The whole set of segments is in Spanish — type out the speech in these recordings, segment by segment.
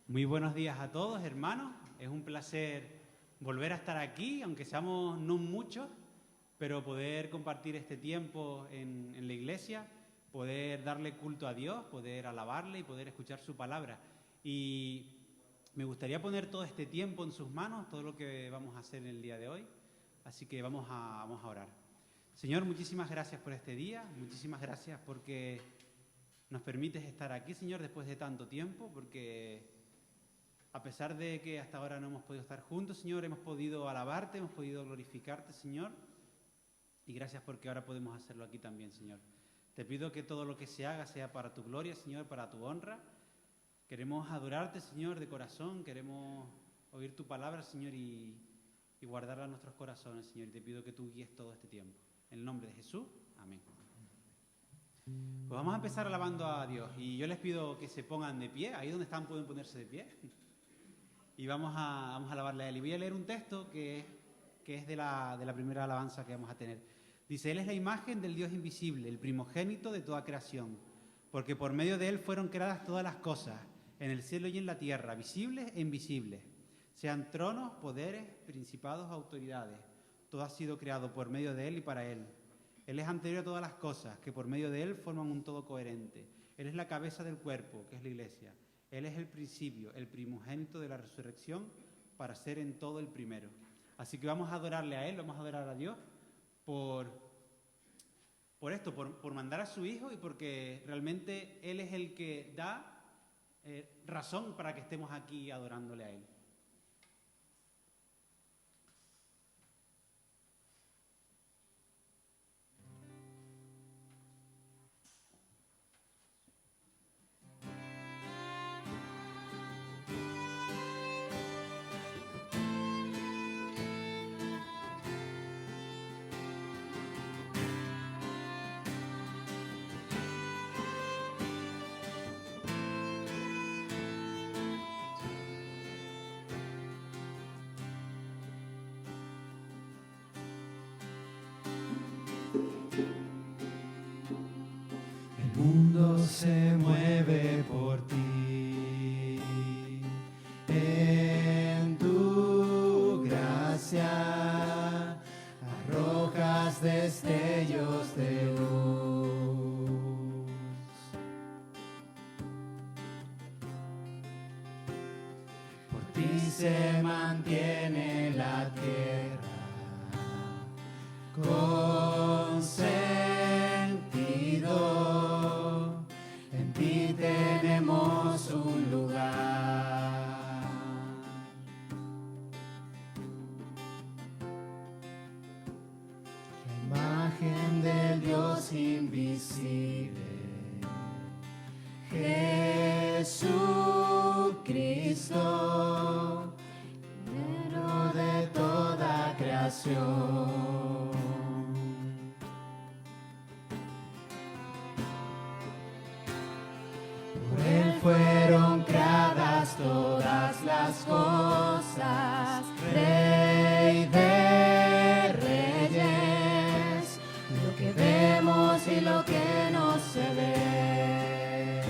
Muy buenos días a todos, hermanos. Es un placer volver a estar aquí, aunque seamos no muchos, pero poder compartir este tiempo en la iglesia, poder darle culto a Dios, poder alabarle y poder escuchar su palabra. Y me gustaría poner todo este tiempo en sus manos, todo lo que vamos a hacer en el día de hoy. Así que vamos a orar. Señor, muchísimas gracias por este día, muchísimas gracias porque nos permites estar aquí, Señor, después de tanto tiempo, porque a pesar de que hasta ahora no hemos podido estar juntos, Señor, hemos podido alabarte, hemos podido glorificarte, Señor, y gracias porque ahora podemos hacerlo aquí también, Señor. Te pido que todo lo que se haga sea para tu gloria, Señor, para tu honra. Queremos adorarte, Señor, de corazón, queremos oír tu palabra, Señor, y guardarla en nuestros corazones, Señor, y te pido que tú guíes todo este tiempo. En el nombre de Jesús, amén. Pues vamos a empezar alabando a Dios, y yo les pido que se pongan de pie, ahí donde están pueden ponerse de pie, y vamos a alabarle a Él. Y voy a leer un texto que es de la primera alabanza que vamos a tener. Dice: Él es la imagen del Dios invisible, el primogénito de toda creación, porque por medio de Él fueron creadas todas las cosas, en el cielo y en la tierra, visibles e invisibles, sean tronos, poderes, principados, autoridades. Todo ha sido creado por medio de Él y para Él. Él es anterior a todas las cosas, que por medio de Él forman un todo coherente. Él es la cabeza del cuerpo, que es la iglesia. Él es el principio, el primogénito de la resurrección, para ser en todo el primero. Así que vamos a adorarle a Él, vamos a adorar a Dios por esto, por mandar a su Hijo y porque realmente Él es el que da razón para que estemos aquí adorándole a Él. El mundo se mueve por ti, en tu gracia arrojas destellos de luz. Por ti se mantiene la tierra con sentido, en ti tenemos un lugar. La imagen del Dios invisible, Jesucristo, primero de toda creación. Por Él fueron creadas todas las cosas, Rey de reyes, lo que vemos y lo que no se ve.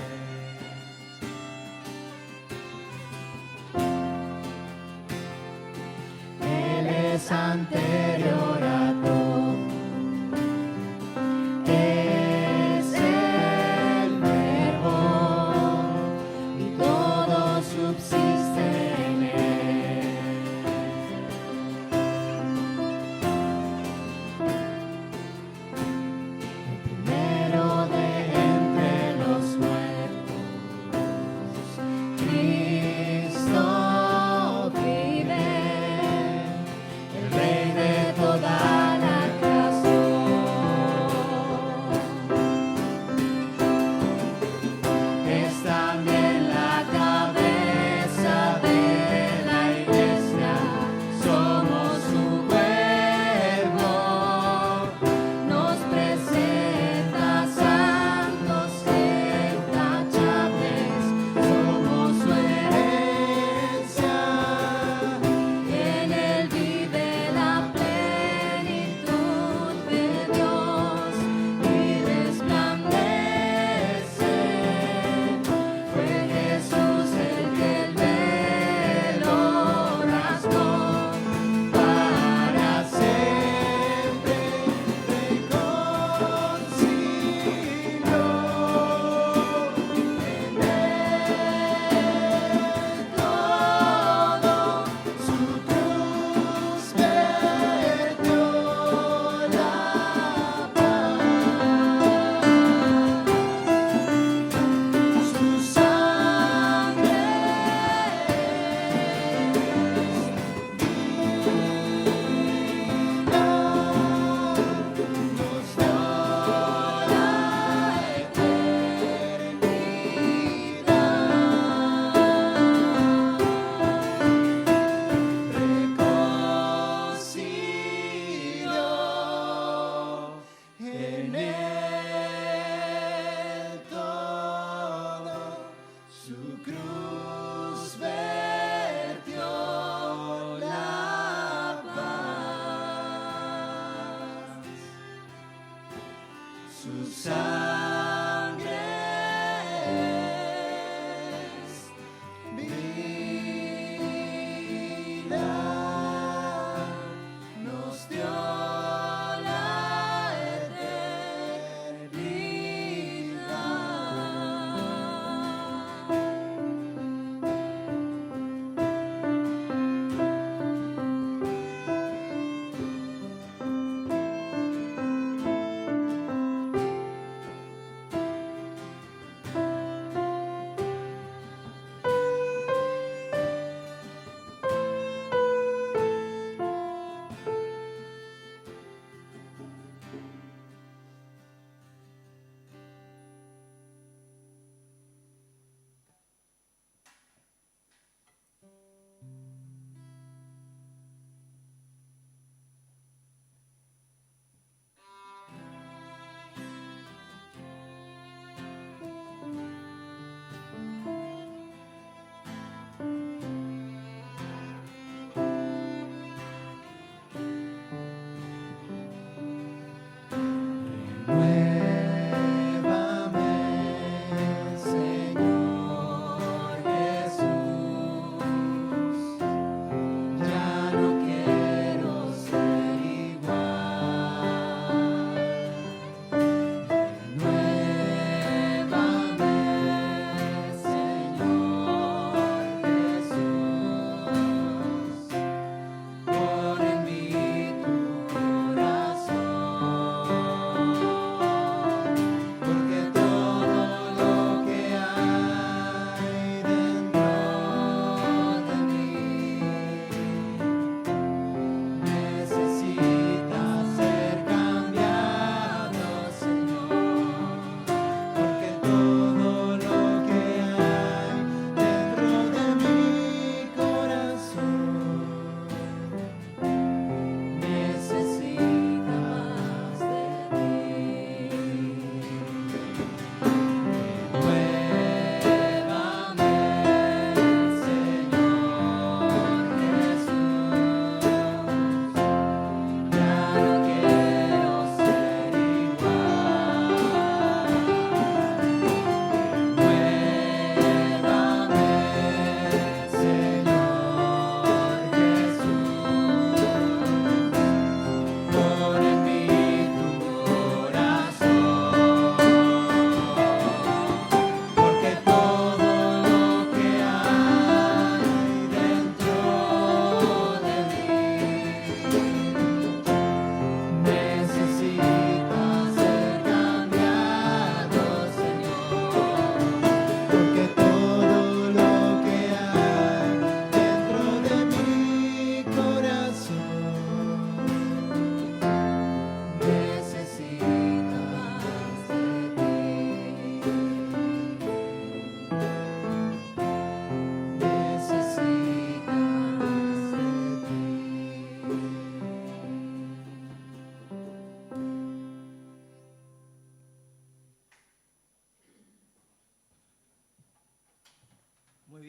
Él es anterior a todo. Es el Verbo y todo subsiste en Él. El primero de entre los muertos, Cristo vive, el Rey de toda su sangre es vida, nos dio la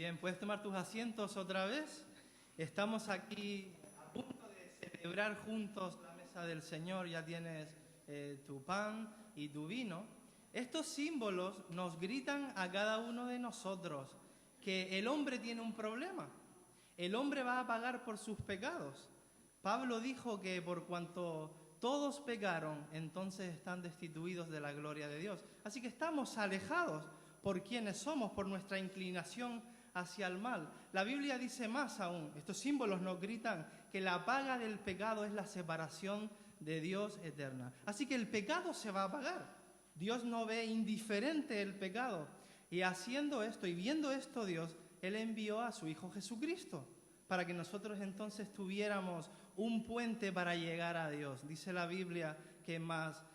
bien, puedes tomar tus asientos otra vez. Estamos aquí a punto de celebrar juntos la mesa del Señor. Ya tienes tu pan y tu vino. Estos símbolos nos gritan a cada uno de nosotros que el hombre tiene un problema. El hombre va a pagar por sus pecados. Pablo dijo que por cuanto todos pecaron, entonces están destituidos de la gloria de Dios. Así que estamos alejados por quienes somos, por nuestra inclinación hacia el mal. La Biblia dice más aún, estos símbolos nos gritan que la paga del pecado es la separación de Dios eterna. Así que el pecado se va a pagar. Dios no ve indiferente el pecado. Y haciendo esto y viendo esto Dios, Él envió a su Hijo Jesucristo para que nosotros entonces tuviéramos un puente para llegar a Dios. Dice la Biblia que más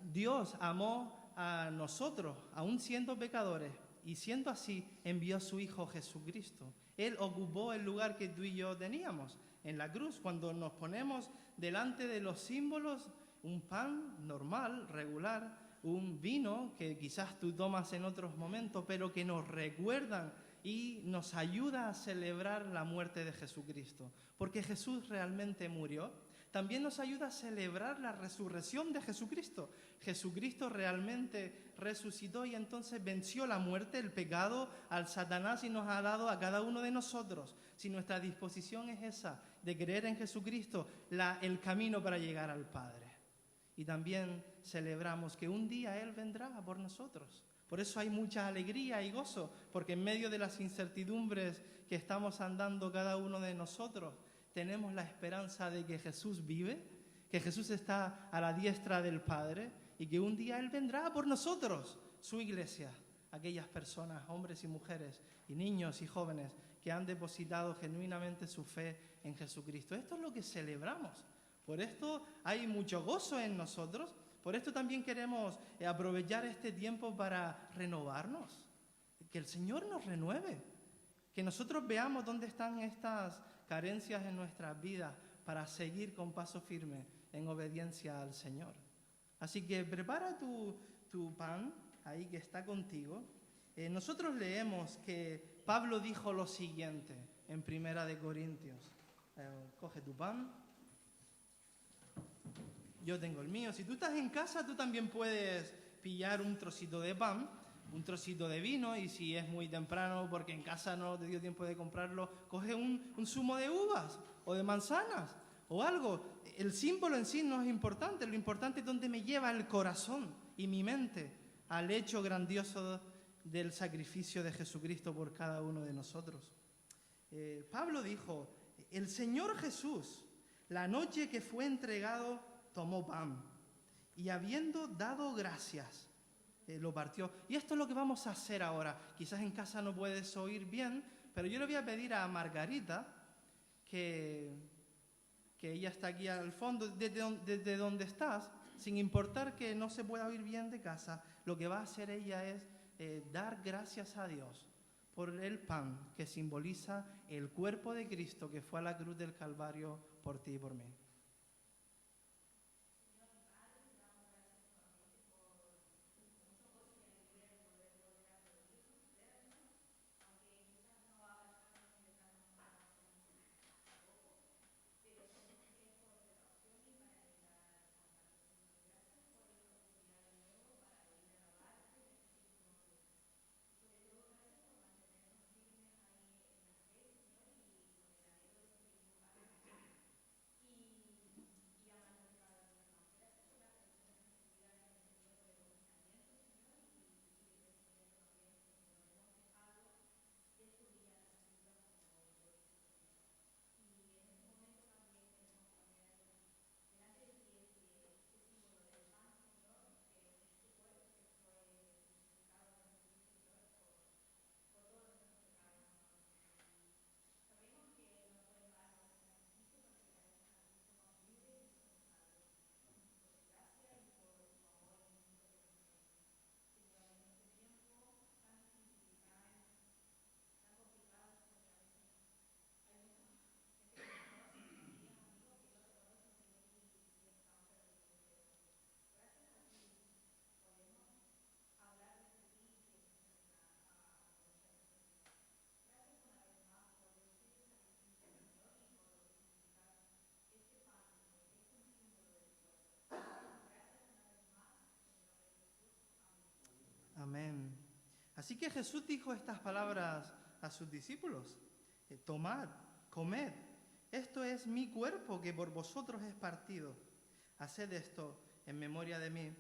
Dios amó a nosotros, aún siendo pecadores, y siendo así, envió a su Hijo Jesucristo. Él ocupó el lugar que tú y yo teníamos en la cruz. Cuando nos ponemos delante de los símbolos, un pan normal, regular, un vino que quizás tú tomas en otros momentos, pero que nos recuerdan y nos ayuda a celebrar la muerte de Jesucristo, porque Jesús realmente murió. También nos ayuda a celebrar la resurrección de Jesucristo. Jesucristo realmente resucitó y entonces venció la muerte, el pecado, al Satanás, y nos ha dado a cada uno de nosotros, si nuestra disposición es esa, de creer en Jesucristo, el camino para llegar al Padre. Y también celebramos que un día Él vendrá por nosotros. Por eso hay mucha alegría y gozo, porque en medio de las incertidumbres que estamos andando cada uno de nosotros, tenemos la esperanza de que Jesús vive, que Jesús está a la diestra del Padre y que un día Él vendrá por nosotros, su iglesia, aquellas personas, hombres y mujeres, y niños y jóvenes que han depositado genuinamente su fe en Jesucristo. Esto es lo que celebramos. Por esto hay mucho gozo en nosotros. Por esto también queremos aprovechar este tiempo para renovarnos. Que el Señor nos renueve. Que nosotros veamos dónde están estas carencias en nuestras vidas para seguir con paso firme en obediencia al Señor. Así que prepara tu pan ahí que está contigo. Nosotros leemos que Pablo dijo lo siguiente en 1 Corintios. Coge tu pan. Yo tengo el mío. Si tú estás en casa, tú también puedes pillar un trocito de pan, un trocito de vino, y si es muy temprano porque en casa no te dio tiempo de comprarlo, coge un zumo de uvas o de manzanas o algo. El símbolo en sí no es importante, lo importante es dónde me lleva el corazón y mi mente al hecho grandioso del sacrificio de Jesucristo por cada uno de nosotros. Pablo dijo, el Señor Jesús, la noche que fue entregado, tomó pan y habiendo dado gracias, lo partió. Y esto es lo que vamos a hacer ahora. Quizás en casa no puedes oír bien, pero yo le voy a pedir a Margarita que ella está aquí al fondo, desde donde estás, sin importar que no se pueda oír bien de casa, lo que va a hacer ella es dar gracias a Dios por el pan que simboliza el cuerpo de Cristo que fue a la cruz del Calvario por ti y por mí. Amén. Así que Jesús dijo estas palabras a sus discípulos. Tomad, comed, esto es mi cuerpo que por vosotros es partido. Haced esto en memoria de mí.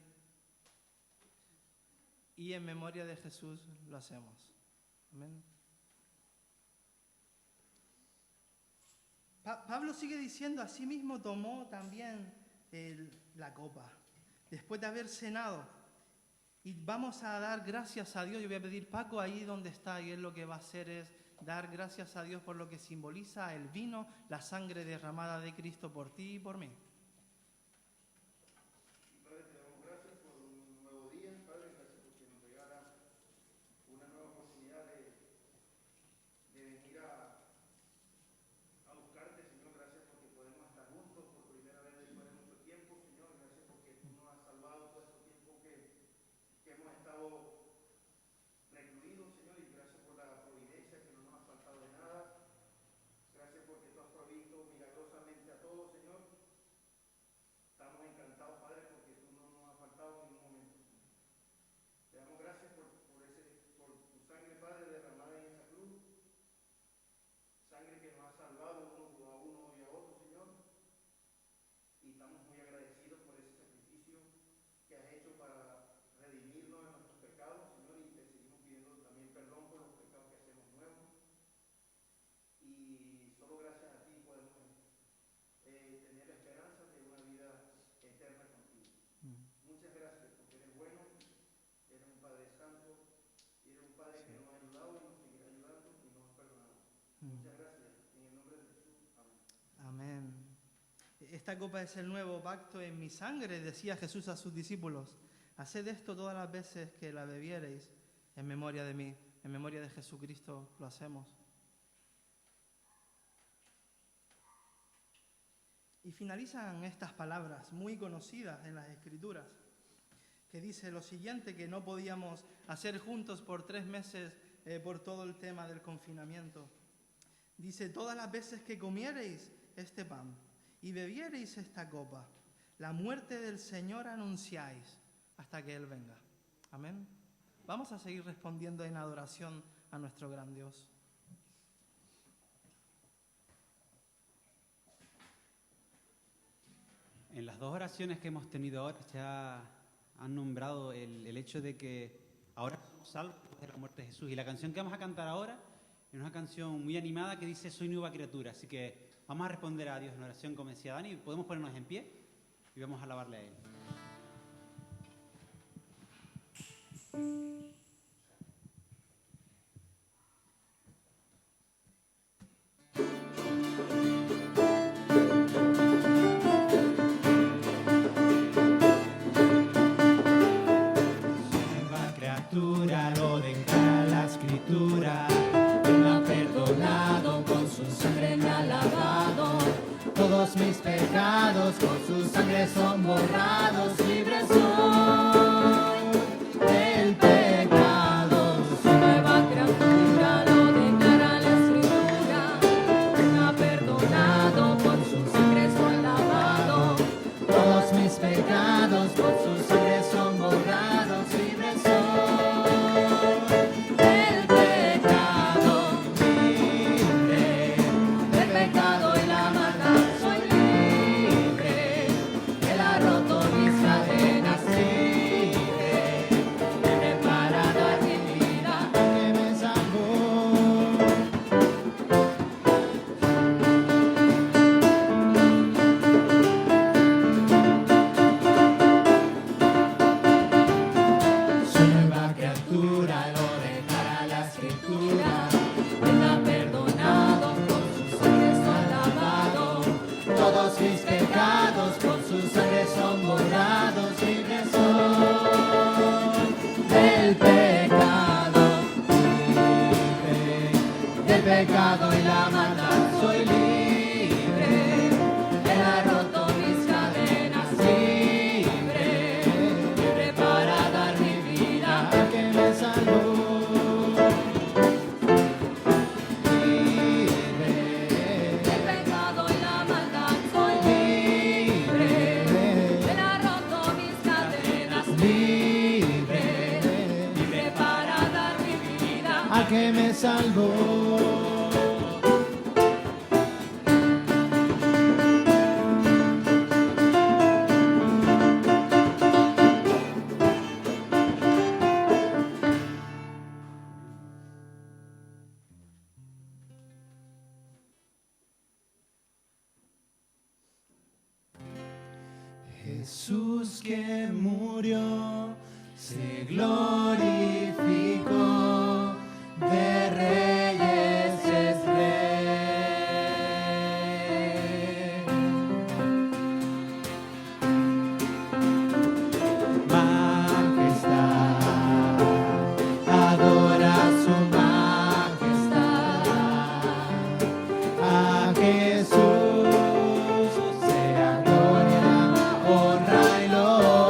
Y en memoria de Jesús lo hacemos. Amén. Pablo sigue diciendo, asimismo tomó también la copa, después de haber cenado. Y vamos a dar gracias a Dios. Yo voy a pedir, Paco, ahí donde está, y él lo que va a hacer es dar gracias a Dios por lo que simboliza el vino, la sangre derramada de Cristo por ti y por mí. Padre, te damos gracias por un nuevo día, Padre, gracias porque nos regala una nueva oportunidad de venir a buscarte, Señor. Gracias porque podemos estar juntos por primera vez después de mucho tiempo, Señor. Gracias porque tú nos has salvado todo este tiempo que hemos estado recluidos, Señor, y gracias por la providencia Amén. Esta copa es el nuevo pacto en mi sangre, decía Jesús a sus discípulos. Haced esto todas las veces que la bebiereis en memoria de mí, en memoria de Jesucristo lo hacemos. Y finalizan estas palabras muy conocidas en las Escrituras, que dice lo siguiente, que no podíamos hacer juntos por 3 meses por todo el tema del confinamiento. Dice, todas las veces que comiereis este pan y bebiereis esta copa, la muerte del Señor anunciáis hasta que Él venga. Amén. Vamos a seguir respondiendo en adoración a nuestro gran Dios. En las 2 oraciones que hemos tenido ahora ya han nombrado el hecho de que ahora somos salvos de la muerte de Jesús. Y la canción que vamos a cantar ahora es una canción muy animada que dice soy nueva criatura. Así que vamos a responder a Dios en oración como decía Dani. Podemos ponernos en pie y vamos a alabarle a Él. Lo declara la Escritura. Él me ha perdonado, con su sangre me ha lavado. Todos mis pecados con su sangre son borrados. Libre soy del pecado. Soy nueva criatura, lo declara la Escritura. Él me ha perdonado, con su sangre soy lavado. Todos mis pecados con su sangre son borrados. Libre soy. Pecado y la maldad, soy libre, Él ha roto mis cadenas, libre, libre para dar mi vida al que me salvó, libre, del pecado y la maldad, soy libre, Él ha roto mis cadenas, libre, libre para dar mi vida al que me salvó. Jesús que murió se glorificó, de reyes es rey. Majestad, adora su majestad. A Jesús sea gloria, honra y loor.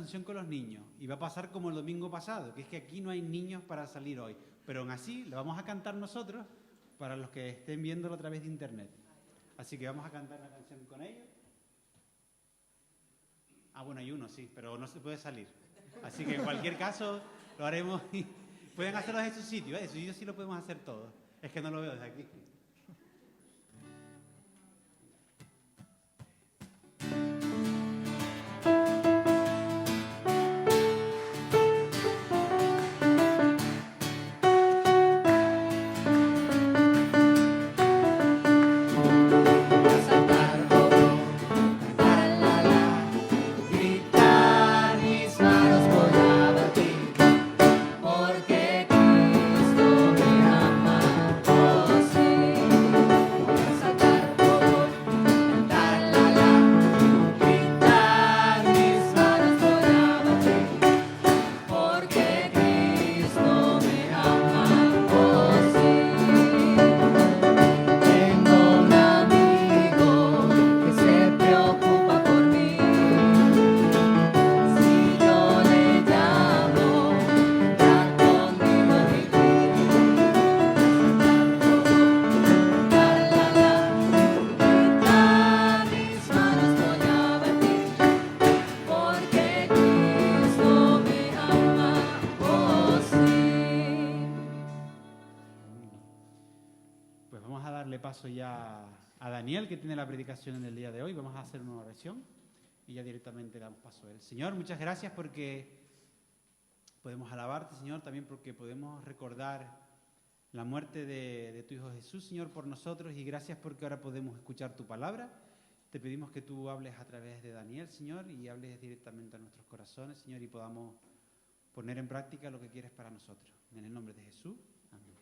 canción con los niños y va a pasar como el domingo pasado, que es que aquí no hay niños para salir hoy, pero aún así lo vamos a cantar nosotros para los que estén viéndolo a través de internet. Así que vamos a cantar la canción con ellos. Ah, bueno, hay uno, sí, pero no se puede salir. Así que en cualquier caso lo haremos y pueden hacerlo en su sitio, ¿eh? En su sitio sí lo podemos hacer todos. Es que no lo veo desde aquí. Paso ya a Daniel, que tiene la predicación en el día de hoy. Vamos a hacer una oración y ya directamente damos paso a él. Señor, muchas gracias porque podemos alabarte, Señor, también porque podemos recordar la muerte de tu Hijo Jesús, Señor, por nosotros, y gracias porque ahora podemos escuchar tu palabra. Te pedimos que tú hables a través de Daniel, Señor, y hables directamente a nuestros corazones, Señor, y podamos poner en práctica lo que quieres para nosotros. En el nombre de Jesús. Amén.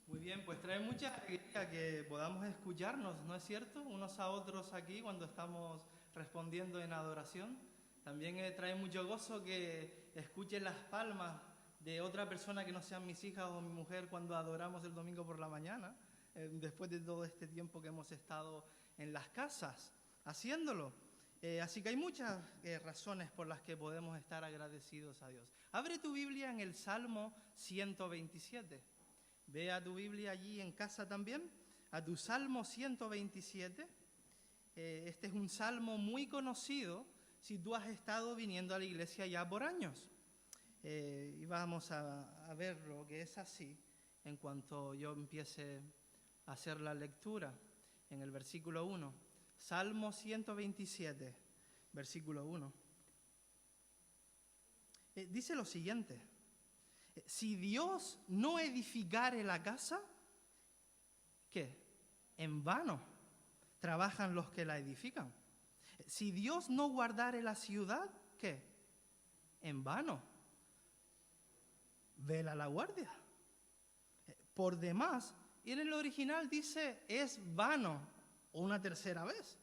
Muy bien, pues trae mucha alegría que podamos escucharnos, ¿no es cierto? Unos a otros aquí cuando estamos respondiendo en adoración. También trae mucho gozo que escuchen las palmas de otra persona que no sean mis hijas o mi mujer cuando adoramos el domingo por la mañana, después de todo este tiempo que hemos estado en las casas haciéndolo. Así que hay muchas razones por las que podemos estar agradecidos a Dios. Abre tu Biblia en el Salmo 127. Ve a tu Biblia allí en casa también, a tu Salmo 127. Este es un salmo muy conocido si tú has estado viniendo a la iglesia ya por años. Y vamos a ver lo que es así en cuanto yo empiece a hacer la lectura en el versículo 1. Salmo 127, versículo 1. Dice lo siguiente: si Dios no edificare la casa, ¿qué? En vano trabajan los que la edifican. Si Dios no guardare la ciudad, ¿qué? En vano vela la guardia. Por demás, y en el original dice, es vano, una tercera vez,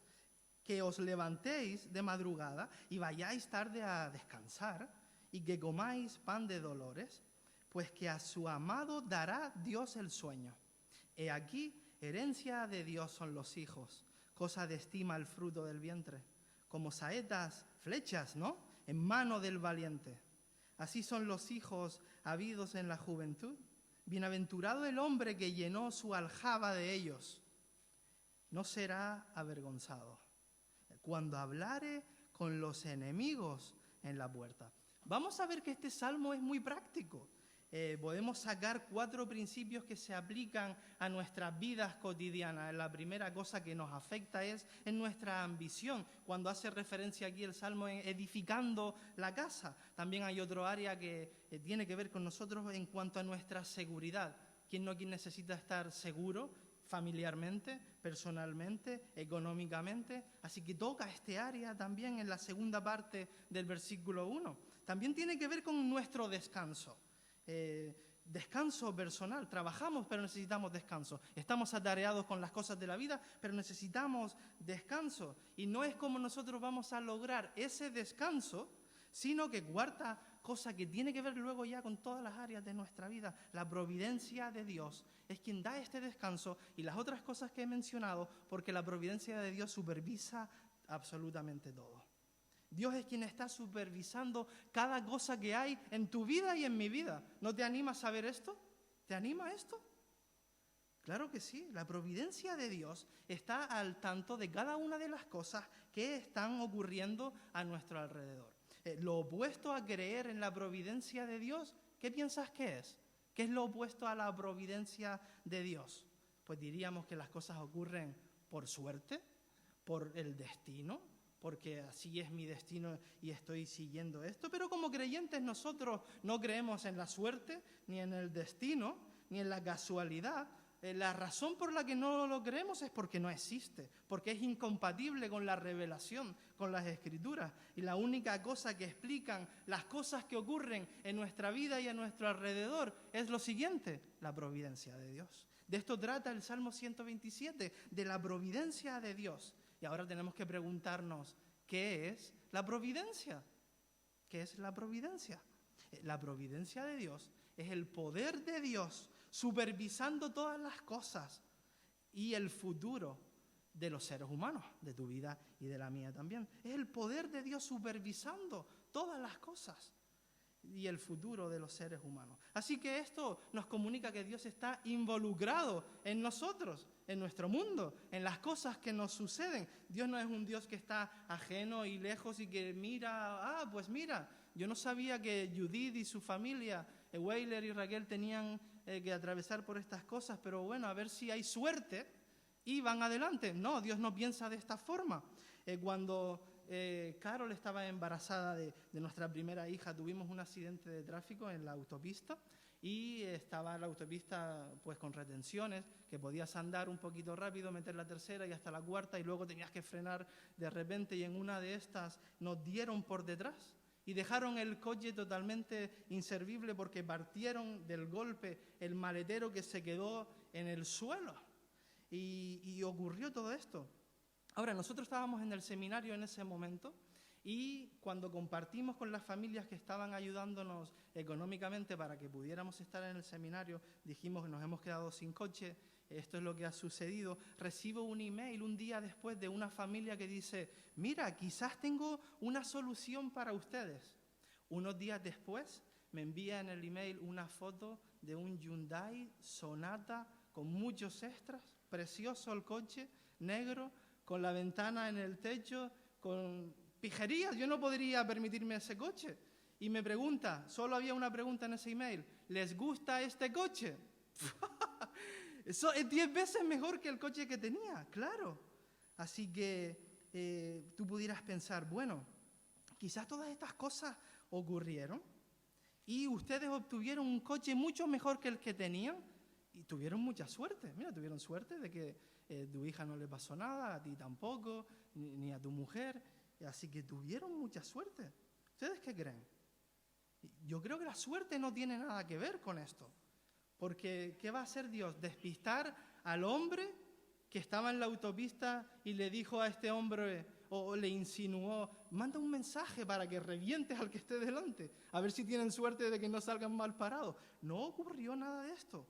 que os levantéis de madrugada y vayáis tarde a descansar y que comáis pan de dolores, pues que a su amado dará Dios el sueño. He aquí, herencia de Dios son los hijos, cosa de estima el fruto del vientre, como saetas, flechas, ¿no?, en mano del valiente. Así son los hijos habidos en la juventud. Bienaventurado el hombre que llenó su aljaba de ellos. No será avergonzado cuando hablare con los enemigos en la puerta. Vamos a ver que este salmo es muy práctico. Podemos sacar 4 principios que se aplican a nuestras vidas cotidianas. La primera cosa que nos afecta es en nuestra ambición, cuando hace referencia aquí el Salmo en edificando la casa. También hay otro área que tiene que ver con nosotros en cuanto a nuestra seguridad. ¿Quién no necesita estar seguro familiarmente, personalmente, económicamente. Así que toca este área también en la segunda parte del versículo 1. También tiene que ver con nuestro descanso. Descanso personal. Trabajamos, pero necesitamos descanso. Estamos atareados con las cosas de la vida, pero necesitamos descanso. Y no es como nosotros vamos a lograr ese descanso, sino que cuarta cosa que tiene que ver luego ya con todas las áreas de nuestra vida, la providencia de Dios es quien da este descanso y las otras cosas que he mencionado, porque la providencia de Dios supervisa absolutamente todo. Dios es quien está supervisando cada cosa que hay en tu vida y en mi vida. ¿No te anima a saber esto? ¿Te anima esto? Claro que sí, la providencia de Dios está al tanto de cada una de las cosas que están ocurriendo a nuestro alrededor. Lo opuesto a creer en la providencia de Dios, ¿qué piensas que es? ¿Qué es lo opuesto a la providencia de Dios? Pues diríamos que las cosas ocurren por suerte, por el destino, porque así es mi destino y estoy siguiendo esto. Pero como creyentes nosotros no creemos en la suerte, ni en el destino, ni en la casualidad. La razón por la que no lo creemos es porque no existe, porque es incompatible con la revelación, con las Escrituras. Y la única cosa que explican las cosas que ocurren en nuestra vida y a nuestro alrededor es lo siguiente: la providencia de Dios. De esto trata el Salmo 127, de la providencia de Dios. Y ahora tenemos que preguntarnos, ¿qué es la providencia? ¿Qué es la providencia? La providencia de Dios es el poder de Dios supervisando todas las cosas y el futuro de los seres humanos, de tu vida y de la mía también. Es el poder de Dios supervisando todas las cosas y el futuro de los seres humanos. Así que esto nos comunica que Dios está involucrado en nosotros, en nuestro mundo, en las cosas que nos suceden. Dios no es un Dios que está ajeno y lejos y que mira, pues mira, yo no sabía que Judith y su familia, Weiler y Raquel, tenían que atravesar por estas cosas, pero bueno, a ver si hay suerte y van adelante. No, Dios no piensa de esta forma. Cuando Carol estaba embarazada de nuestra primera hija, tuvimos un accidente de tráfico en la autopista y estaba la autopista pues con retenciones, que podías andar un poquito rápido, meter la tercera y hasta la cuarta y luego tenías que frenar de repente, y en una de estas nos dieron por detrás y dejaron el coche totalmente inservible porque partieron del golpe el maletero que se quedó en el suelo. Y ocurrió todo esto. Ahora, nosotros estábamos en el seminario en ese momento y cuando compartimos con las familias que estaban ayudándonos económicamente para que pudiéramos estar en el seminario, dijimos que nos hemos quedado sin coche, esto es lo que ha sucedido. Recibo un email un día después de una familia que dice, mira, quizás tengo una solución para ustedes. Unos días después me envía en el email una foto de un Hyundai Sonata con muchos extras, precioso el coche, negro, con la ventana en el techo, con pijerías. Yo no podría permitirme ese coche. Y me pregunta, solo había una pregunta en ese email, ¿les gusta este coche? Eso es 10 veces mejor que el coche que tenía, claro. Así que tú pudieras pensar, bueno, quizás todas estas cosas ocurrieron y ustedes obtuvieron un coche mucho mejor que el que tenían y tuvieron mucha suerte. Mira, tuvieron suerte de que tu hija no le pasó nada, a ti tampoco, ni a tu mujer. Así que tuvieron mucha suerte. ¿Ustedes qué creen? Yo creo que la suerte no tiene nada que ver con esto. Porque, ¿qué va a hacer Dios? ¿Despistar al hombre que estaba en la autopista y le dijo a este hombre, o le insinuó, manda un mensaje para que revientes al que esté delante, a ver si tienen suerte de que no salgan mal parados? No ocurrió nada de esto.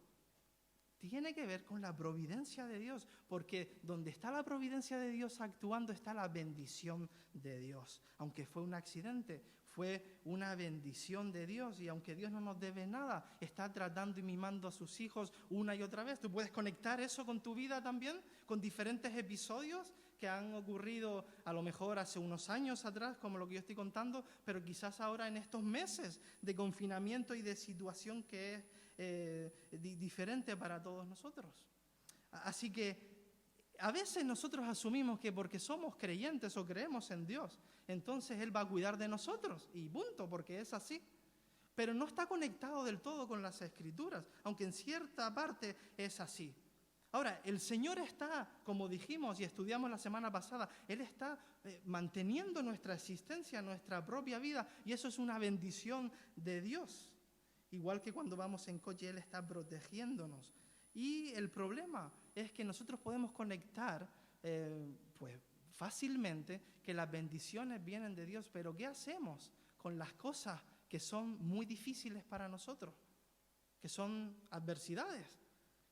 Tiene que ver con la providencia de Dios, porque donde está la providencia de Dios actuando está la bendición de Dios. Aunque fue un accidente, fue una bendición de Dios, y aunque Dios no nos debe nada, está tratando y mimando a sus hijos una y otra vez. Tú puedes conectar eso con tu vida también, con diferentes episodios que han ocurrido a lo mejor hace unos años atrás, como lo que yo estoy contando, pero quizás ahora en estos meses de confinamiento y de situación que es diferente para todos nosotros. Así que a veces nosotros asumimos que porque somos creyentes o creemos en Dios, entonces Él va a cuidar de nosotros, y punto, porque es así. Pero no está conectado del todo con las Escrituras, aunque en cierta parte es así. Ahora, el Señor está, como dijimos y estudiamos la semana pasada, Él está manteniendo nuestra existencia, nuestra propia vida, y eso es una bendición de Dios. Igual que cuando vamos en coche, Él está protegiéndonos. Y el problema es que nosotros podemos conectar fácilmente que las bendiciones vienen de Dios, pero ¿qué hacemos con las cosas que son muy difíciles para nosotros? Que son adversidades,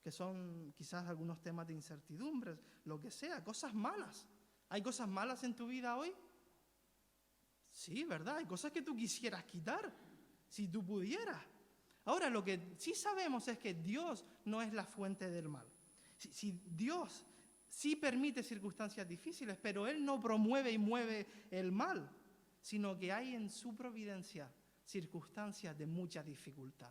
que son quizás algunos temas de incertidumbres, lo que sea, cosas malas. ¿Hay cosas malas en tu vida hoy? Sí, ¿verdad? Hay cosas que tú quisieras quitar, si tú pudieras. Ahora, lo que sí sabemos es que Dios no es la fuente del mal. Si Dios sí permite circunstancias difíciles, pero Él no promueve y mueve el mal, sino que hay en su providencia circunstancias de mucha dificultad.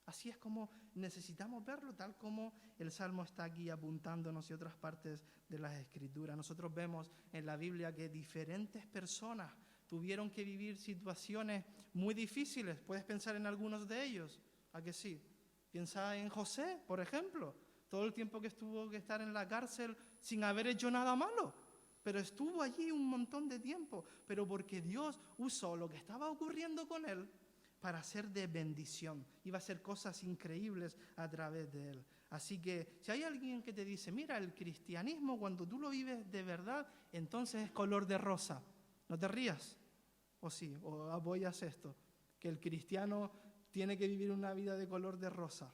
Así es como necesitamos verlo, tal como el Salmo está aquí apuntándonos y otras partes de las Escrituras. Nosotros vemos en la Biblia que diferentes personas tuvieron que vivir situaciones muy difíciles. ¿Puedes pensar en algunos de ellos? ¿A que sí? Piensa en José, por ejemplo. Todo el tiempo que estuvo que estar en la cárcel sin haber hecho nada malo. Pero estuvo allí un montón de tiempo. Pero porque Dios usó lo que estaba ocurriendo con él para ser de bendición. Iba a hacer cosas increíbles a través de él. Así que si hay alguien que te dice, mira, el cristianismo cuando tú lo vives de verdad, entonces es color de rosa. No te rías. O sí, o apoyas esto. Que el cristiano tiene que vivir una vida de color de rosa.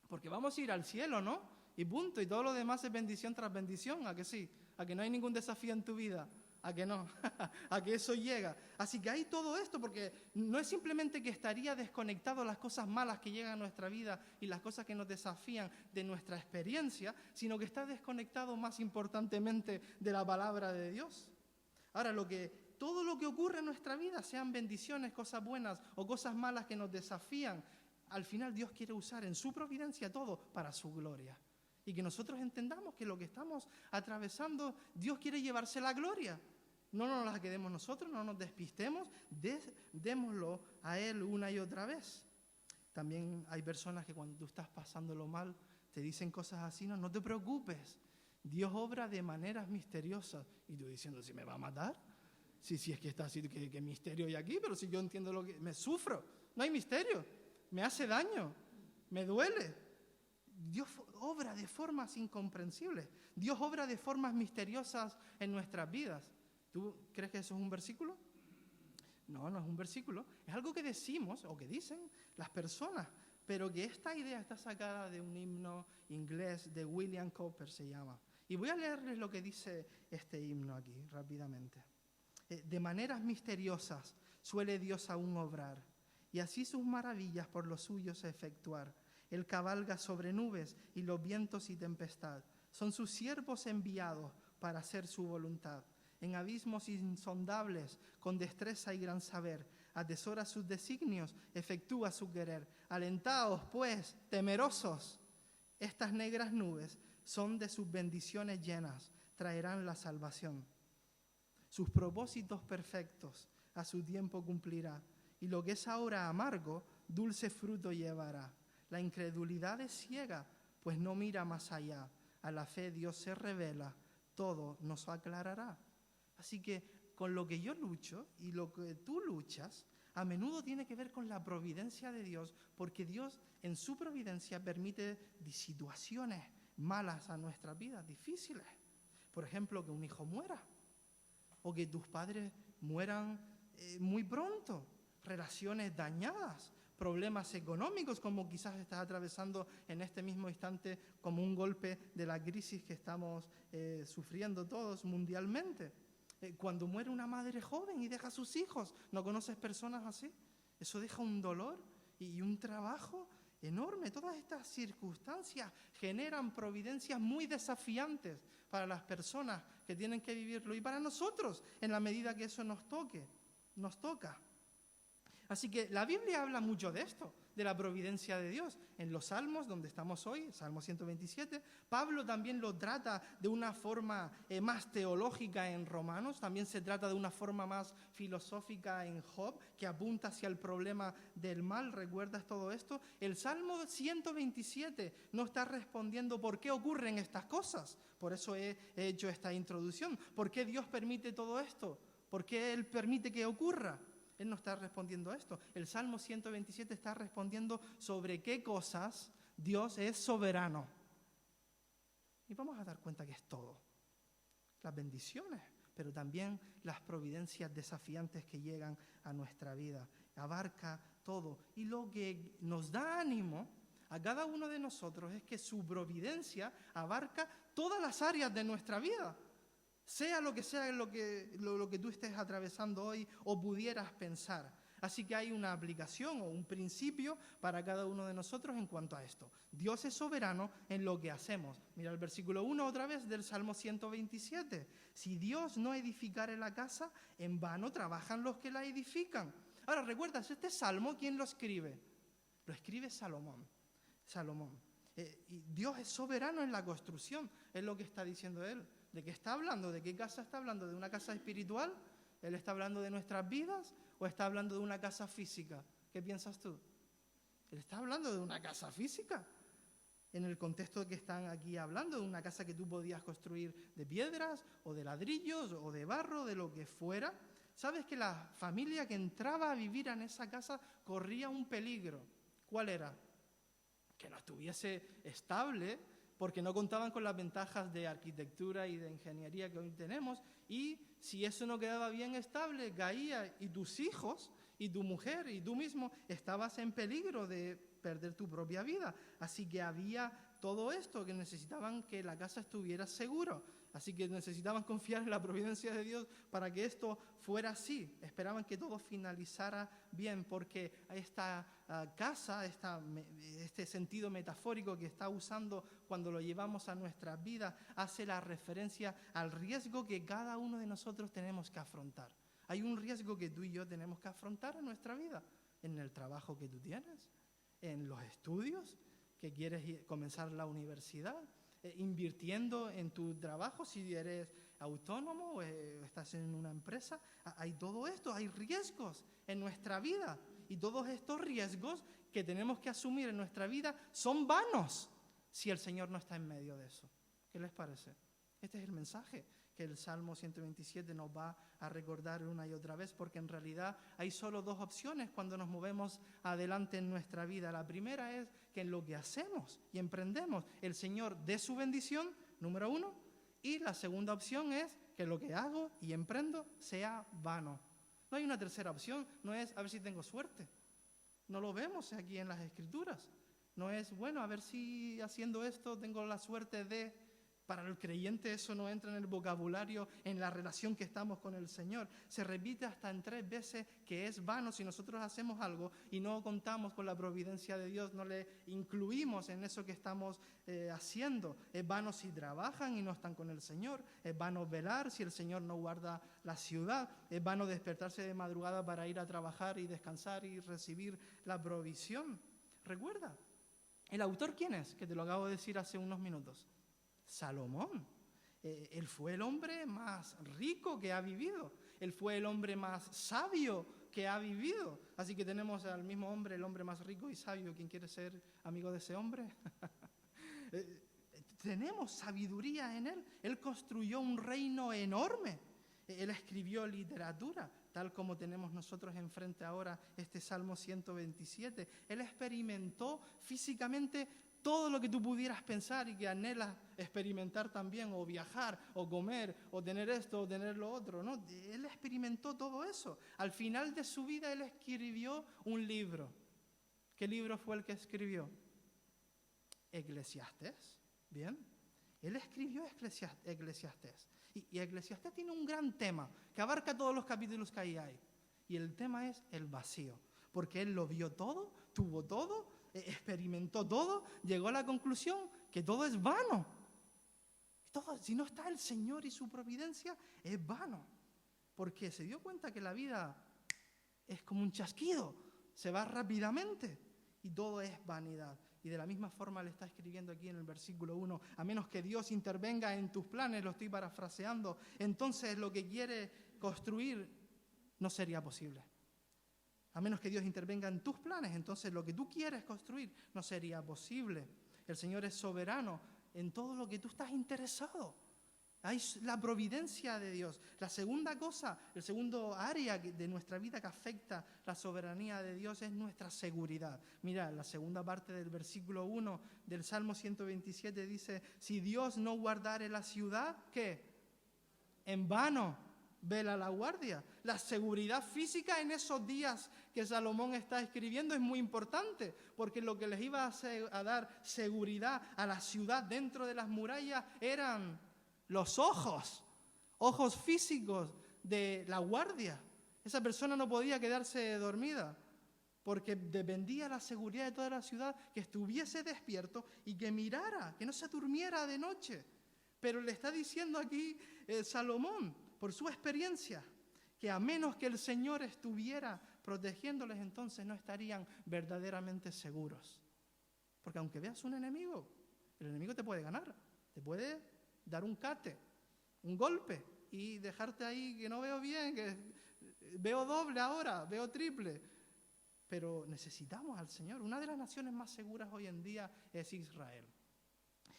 Porque vamos a ir al cielo, ¿no? Y punto. Y todo lo demás es bendición tras bendición. ¿A que sí? ¿A que no hay ningún desafío en tu vida? ¿A que no? ¿A que eso llega? Así que hay todo esto, porque no es simplemente que estaría desconectado las cosas malas que llegan a nuestra vida y las cosas que nos desafían de nuestra experiencia, sino que está desconectado más importantemente de la palabra de Dios. Ahora, todo lo que ocurre en nuestra vida, sean bendiciones, cosas buenas o cosas malas que nos desafían, al final Dios quiere usar en su providencia todo para su gloria. Y que nosotros entendamos que lo que estamos atravesando, Dios quiere llevarse la gloria. No nos la quedemos nosotros, no nos despistemos, démoslo a Él una y otra vez. También hay personas que cuando tú estás pasándolo mal, te dicen cosas así, no te preocupes. Dios obra de maneras misteriosas. Y tú diciendo, ¿si me va a matar? Sí, es que está así, ¿qué misterio hay aquí? Pero si yo entiendo lo que... Me sufro, no hay misterio. Me hace daño, me duele. Dios obra de formas incomprensibles. Dios obra de formas misteriosas en nuestras vidas. ¿Tú crees que eso es un versículo? No es un versículo. Es algo que decimos o que dicen las personas, pero que esta idea está sacada de un himno inglés de William Cowper, se llama. Y voy a leerles lo que dice este himno aquí rápidamente. De maneras misteriosas suele Dios aún obrar, y así sus maravillas por los suyos efectuar. Él cabalga sobre nubes y los vientos y tempestad son sus siervos enviados para hacer su voluntad. En abismos insondables, con destreza y gran saber, atesora sus designios, efectúa su querer. Alentaos, pues, temerosos, estas negras nubes son de sus bendiciones llenas, traerán la salvación. Sus propósitos perfectos a su tiempo cumplirá, y lo que es ahora amargo, dulce fruto llevará. La incredulidad es ciega, pues no mira más allá. A la fe Dios se revela, todo nos aclarará. Así que con lo que yo lucho y lo que tú luchas, a menudo tiene que ver con la providencia de Dios, porque Dios en su providencia permite situaciones malas a nuestras vidas, difíciles. Por ejemplo, que un hijo muera, o que tus padres mueran muy pronto, relaciones dañadas, problemas económicos como quizás estás atravesando en este mismo instante como un golpe de la crisis que estamos sufriendo todos mundialmente. Cuando muere una madre joven y deja a sus hijos, ¿no conoces personas así? Eso deja un dolor y un trabajo enorme. Todas estas circunstancias generan providencias muy desafiantes para las personas que tienen que vivirlo y para nosotros en la medida que eso nos toca. Así que la Biblia habla mucho de esto, de la providencia de Dios. En los Salmos, donde estamos hoy, Salmo 127, Pablo también lo trata de una forma más teológica en Romanos, también se trata de una forma más filosófica en Job, que apunta hacia el problema del mal. ¿Recuerdas todo esto? El Salmo 127 no está respondiendo por qué ocurren estas cosas. Por eso he hecho esta introducción. ¿Por qué Dios permite todo esto? ¿Por qué Él permite que ocurra? Él no está respondiendo a esto. El Salmo 127 está respondiendo sobre qué cosas Dios es soberano. Y vamos a dar cuenta que es todo. Las bendiciones, pero también las providencias desafiantes que llegan a nuestra vida. Abarca todo. Y lo que nos da ánimo a cada uno de nosotros es que su providencia abarca todas las áreas de nuestra vida. Sea lo que tú estés atravesando hoy o pudieras pensar. Así que hay una aplicación o un principio para cada uno de nosotros en cuanto a esto. Dios es soberano en lo que hacemos. Mira el versículo 1 otra vez del Salmo 127. Si Dios no edificare la casa, en vano trabajan los que la edifican. Ahora, ¿recuerdas este salmo? ¿Quién lo escribe? Lo escribe Salomón. Y Dios es soberano en la construcción, es lo que está diciendo él. ¿De qué está hablando? ¿De qué casa está hablando? ¿De una casa espiritual? ¿Él está hablando de nuestras vidas o está hablando de una casa física? ¿Qué piensas tú? Él está hablando de una casa física. En el contexto que están aquí hablando, de una casa que tú podías construir de piedras o de ladrillos o de barro, de lo que fuera. ¿Sabes que la familia que entraba a vivir en esa casa corría un peligro? ¿Cuál era? Que no estuviese estable, porque no contaban con las ventajas de arquitectura y de ingeniería que hoy tenemos, y si eso no quedaba bien estable, caía, y tus hijos, y tu mujer, y tú mismo, estabas en peligro de perder tu propia vida. Así que había todo esto, que necesitaban que la casa estuviera segura. Así que necesitaban confiar en la providencia de Dios para que esto fuera así. Esperaban que todo finalizara bien, porque esta casa, este sentido metafórico que está usando cuando lo llevamos a nuestras vidas, hace la referencia al riesgo que cada uno de nosotros tenemos que afrontar. Hay un riesgo que tú y yo tenemos que afrontar en nuestra vida, en el trabajo que tú tienes, en los estudios, que quieres comenzar la universidad, invirtiendo en tu trabajo, si eres autónomo o estás en una empresa. Hay todo esto, hay riesgos en nuestra vida, y todos estos riesgos que tenemos que asumir en nuestra vida son vanos si el Señor no está en medio de eso. ¿Qué les parece? Este es el mensaje que el Salmo 127 nos va a recordar una y otra vez, porque en realidad hay solo dos opciones cuando nos movemos adelante en nuestra vida. La primera es que en lo que hacemos y emprendemos, el Señor dé su bendición, número uno, y la segunda opción es que lo que hago y emprendo sea vano. No hay una tercera opción, no es a ver si tengo suerte. No lo vemos aquí en las Escrituras. No es, bueno, a ver si haciendo esto tengo la suerte de... Para el creyente eso no entra en el vocabulario, en la relación que estamos con el Señor. Se repite hasta en 3 veces que es vano si nosotros hacemos algo y no contamos con la providencia de Dios, no le incluimos en eso que estamos haciendo. Es vano si trabajan y no están con el Señor. Es vano velar si el Señor no guarda la ciudad. Es vano despertarse de madrugada para ir a trabajar y descansar y recibir la provisión. Recuerda, ¿el autor quién es? Que te lo acabo de decir hace unos minutos. Salomón. Él fue el hombre más rico que ha vivido. Él fue el hombre más sabio que ha vivido. Así que tenemos al mismo hombre, el hombre más rico y sabio. ¿Quién quiere ser amigo de ese hombre? Tenemos sabiduría en él. Él construyó un reino enorme. Él escribió literatura, tal como tenemos nosotros enfrente ahora este Salmo 127. Él experimentó físicamente todo lo que tú pudieras pensar y que anhelas experimentar también, o viajar, o comer, o tener esto, o tener lo otro, ¿no? Él experimentó todo eso. Al final de su vida, él escribió un libro. ¿Qué libro fue el que escribió? Eclesiastés. Bien. Él escribió Eclesiastés. Y Eclesiastés tiene un gran tema que abarca todos los capítulos que ahí hay. Y el tema es el vacío. Porque él lo vio todo, tuvo todo, experimentó todo, llegó a la conclusión que todo es vano. Todo, si no está el Señor y su providencia, es vano. Porque se dio cuenta que la vida es como un chasquido, se va rápidamente y todo es vanidad. Y de la misma forma le está escribiendo aquí en el versículo 1, a menos que Dios intervenga en tus planes, lo estoy parafraseando, entonces lo que quiere construir no sería posible. A menos que Dios intervenga en tus planes, entonces lo que tú quieres construir no sería posible. El Señor es soberano en todo lo que tú estás interesado. Hay la providencia de Dios. La segunda cosa, el segundo área de nuestra vida que afecta la soberanía de Dios es nuestra seguridad. Mira, la segunda parte del versículo 1 del Salmo 127 dice, si Dios no guardare la ciudad, ¿qué? En vano vela la guardia. La seguridad física en esos días que Salomón está escribiendo es muy importante, porque lo que les iba a dar seguridad a la ciudad dentro de las murallas eran los ojos físicos de la guardia. Esa persona no podía quedarse dormida, porque dependía la seguridad de toda la ciudad, que estuviese despierto y que mirara, que no se durmiera de noche. Pero le está diciendo aquí Salomón, por su experiencia, que a menos que el Señor estuviera protegiéndoles, entonces no estarían verdaderamente seguros. Porque aunque veas un enemigo, el enemigo te puede ganar, te puede dar un cate, un golpe, y dejarte ahí que no veo bien, que veo doble ahora, veo triple. Pero necesitamos al Señor. Una de las naciones más seguras hoy en día es Israel.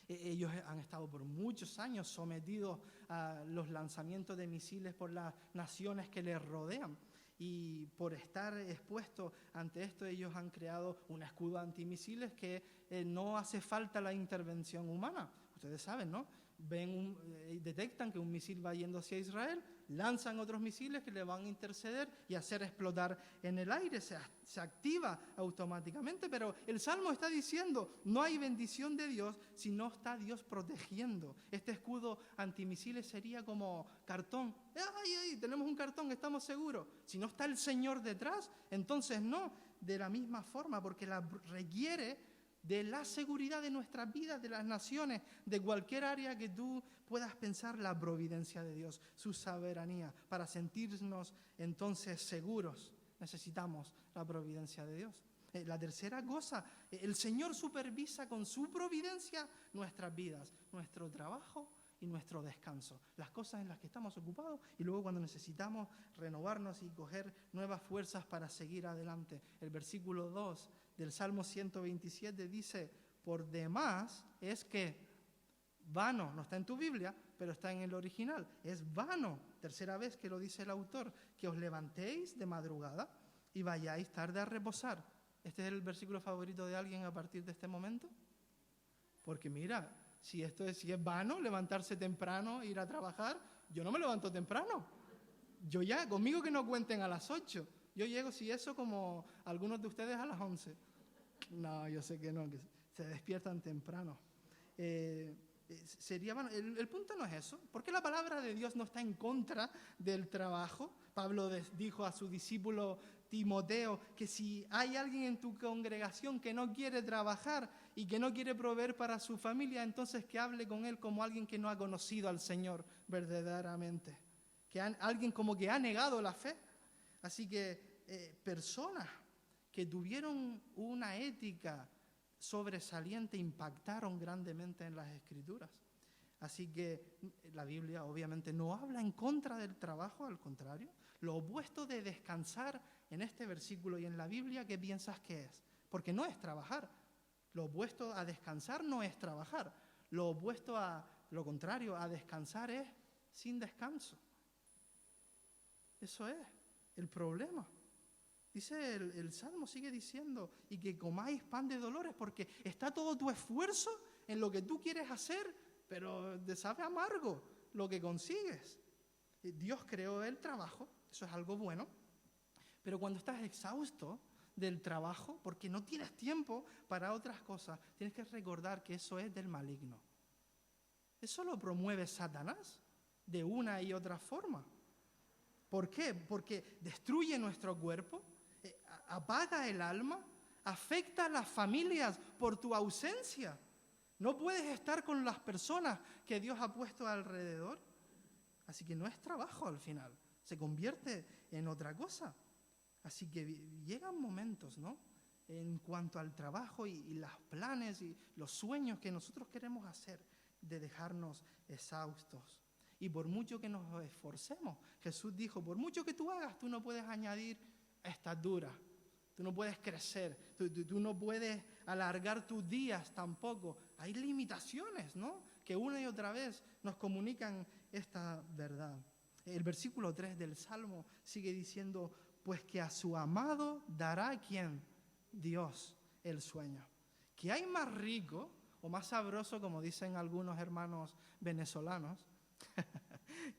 Ellos han estado por muchos años sometidos a los lanzamientos de misiles por las naciones que les rodean. Y por estar expuestos ante esto, ellos han creado un escudo antimisiles que no hace falta la intervención humana. Ustedes saben, ¿no? Detectan que un misil va yendo hacia Israel, lanzan otros misiles que le van a interceder y hacer explotar en el aire, se activa automáticamente. Pero el Salmo está diciendo, no hay bendición de Dios si no está Dios protegiendo. Este escudo antimisiles sería como cartón. ¡Ay, tenemos un cartón, estamos seguros! Si no está el Señor detrás, entonces no. De la misma forma, porque la requiere de la seguridad de nuestras vidas, de las naciones, de cualquier área que tú puedas pensar, la providencia de Dios, su soberanía. Para sentirnos entonces seguros, necesitamos la providencia de Dios. La tercera cosa, el Señor supervisa con su providencia nuestras vidas, nuestro trabajo y nuestro descanso, las cosas en las que estamos ocupados y luego cuando necesitamos renovarnos y coger nuevas fuerzas para seguir adelante. El versículo 2 del Salmo 127 dice, por demás es que vano, no está en tu Biblia, pero está en el original, es vano, tercera vez que lo dice el autor, que os levantéis de madrugada y vayáis tarde a reposar. ¿Este es el versículo favorito de alguien a partir de este momento? Porque mira, si es vano levantarse temprano, ir a trabajar, yo no me levanto temprano. Yo ya, conmigo que no cuenten a las 8. Yo llego, si eso, como algunos de ustedes a las 11. No, yo sé que no, que se despiertan temprano. Sería bueno. El punto no es eso, porque la palabra de Dios no está en contra del trabajo. Pablo dijo a su discípulo Timoteo que si hay alguien en tu congregación que no quiere trabajar y que no quiere proveer para su familia, entonces que hable con él como alguien que no ha conocido al Señor verdaderamente, alguien como que ha negado la fe. Así que personas que tuvieron una ética sobresaliente impactaron grandemente en las Escrituras. Así que la Biblia obviamente no habla en contra del trabajo, al contrario. Lo opuesto de descansar en este versículo y en la Biblia, ¿qué piensas que es? Porque no es trabajar. Lo opuesto a descansar no es trabajar. Lo opuesto a lo contrario, a descansar es sin descanso. Eso es el problema. Dice el Salmo, sigue diciendo, y que comáis pan de dolores, porque está todo tu esfuerzo en lo que tú quieres hacer, pero te sabe amargo lo que consigues. Dios creó el trabajo, eso es algo bueno, pero cuando estás exhausto del trabajo, porque no tienes tiempo para otras cosas, tienes que recordar que eso es del maligno. Eso lo promueve Satanás de una y otra forma. ¿Por qué? Porque destruye nuestro cuerpo, apaga el alma, afecta a las familias por tu ausencia. No puedes estar con las personas que Dios ha puesto alrededor. Así que no es trabajo al final, se convierte en otra cosa. Así que llegan momentos, ¿no?, en cuanto al trabajo y los planes y los sueños que nosotros queremos hacer, de dejarnos exhaustos. Y por mucho que nos esforcemos, Jesús dijo, por mucho que tú hagas, tú no puedes añadir estatura, tú no puedes crecer, tú no puedes alargar tus días tampoco. Hay limitaciones, ¿no?, que una y otra vez nos comunican esta verdad. El versículo 3 del Salmo sigue diciendo, pues que a su amado dará, ¿quién? Dios, el sueño. ¿Qué hay más rico o más sabroso, como dicen algunos hermanos venezolanos?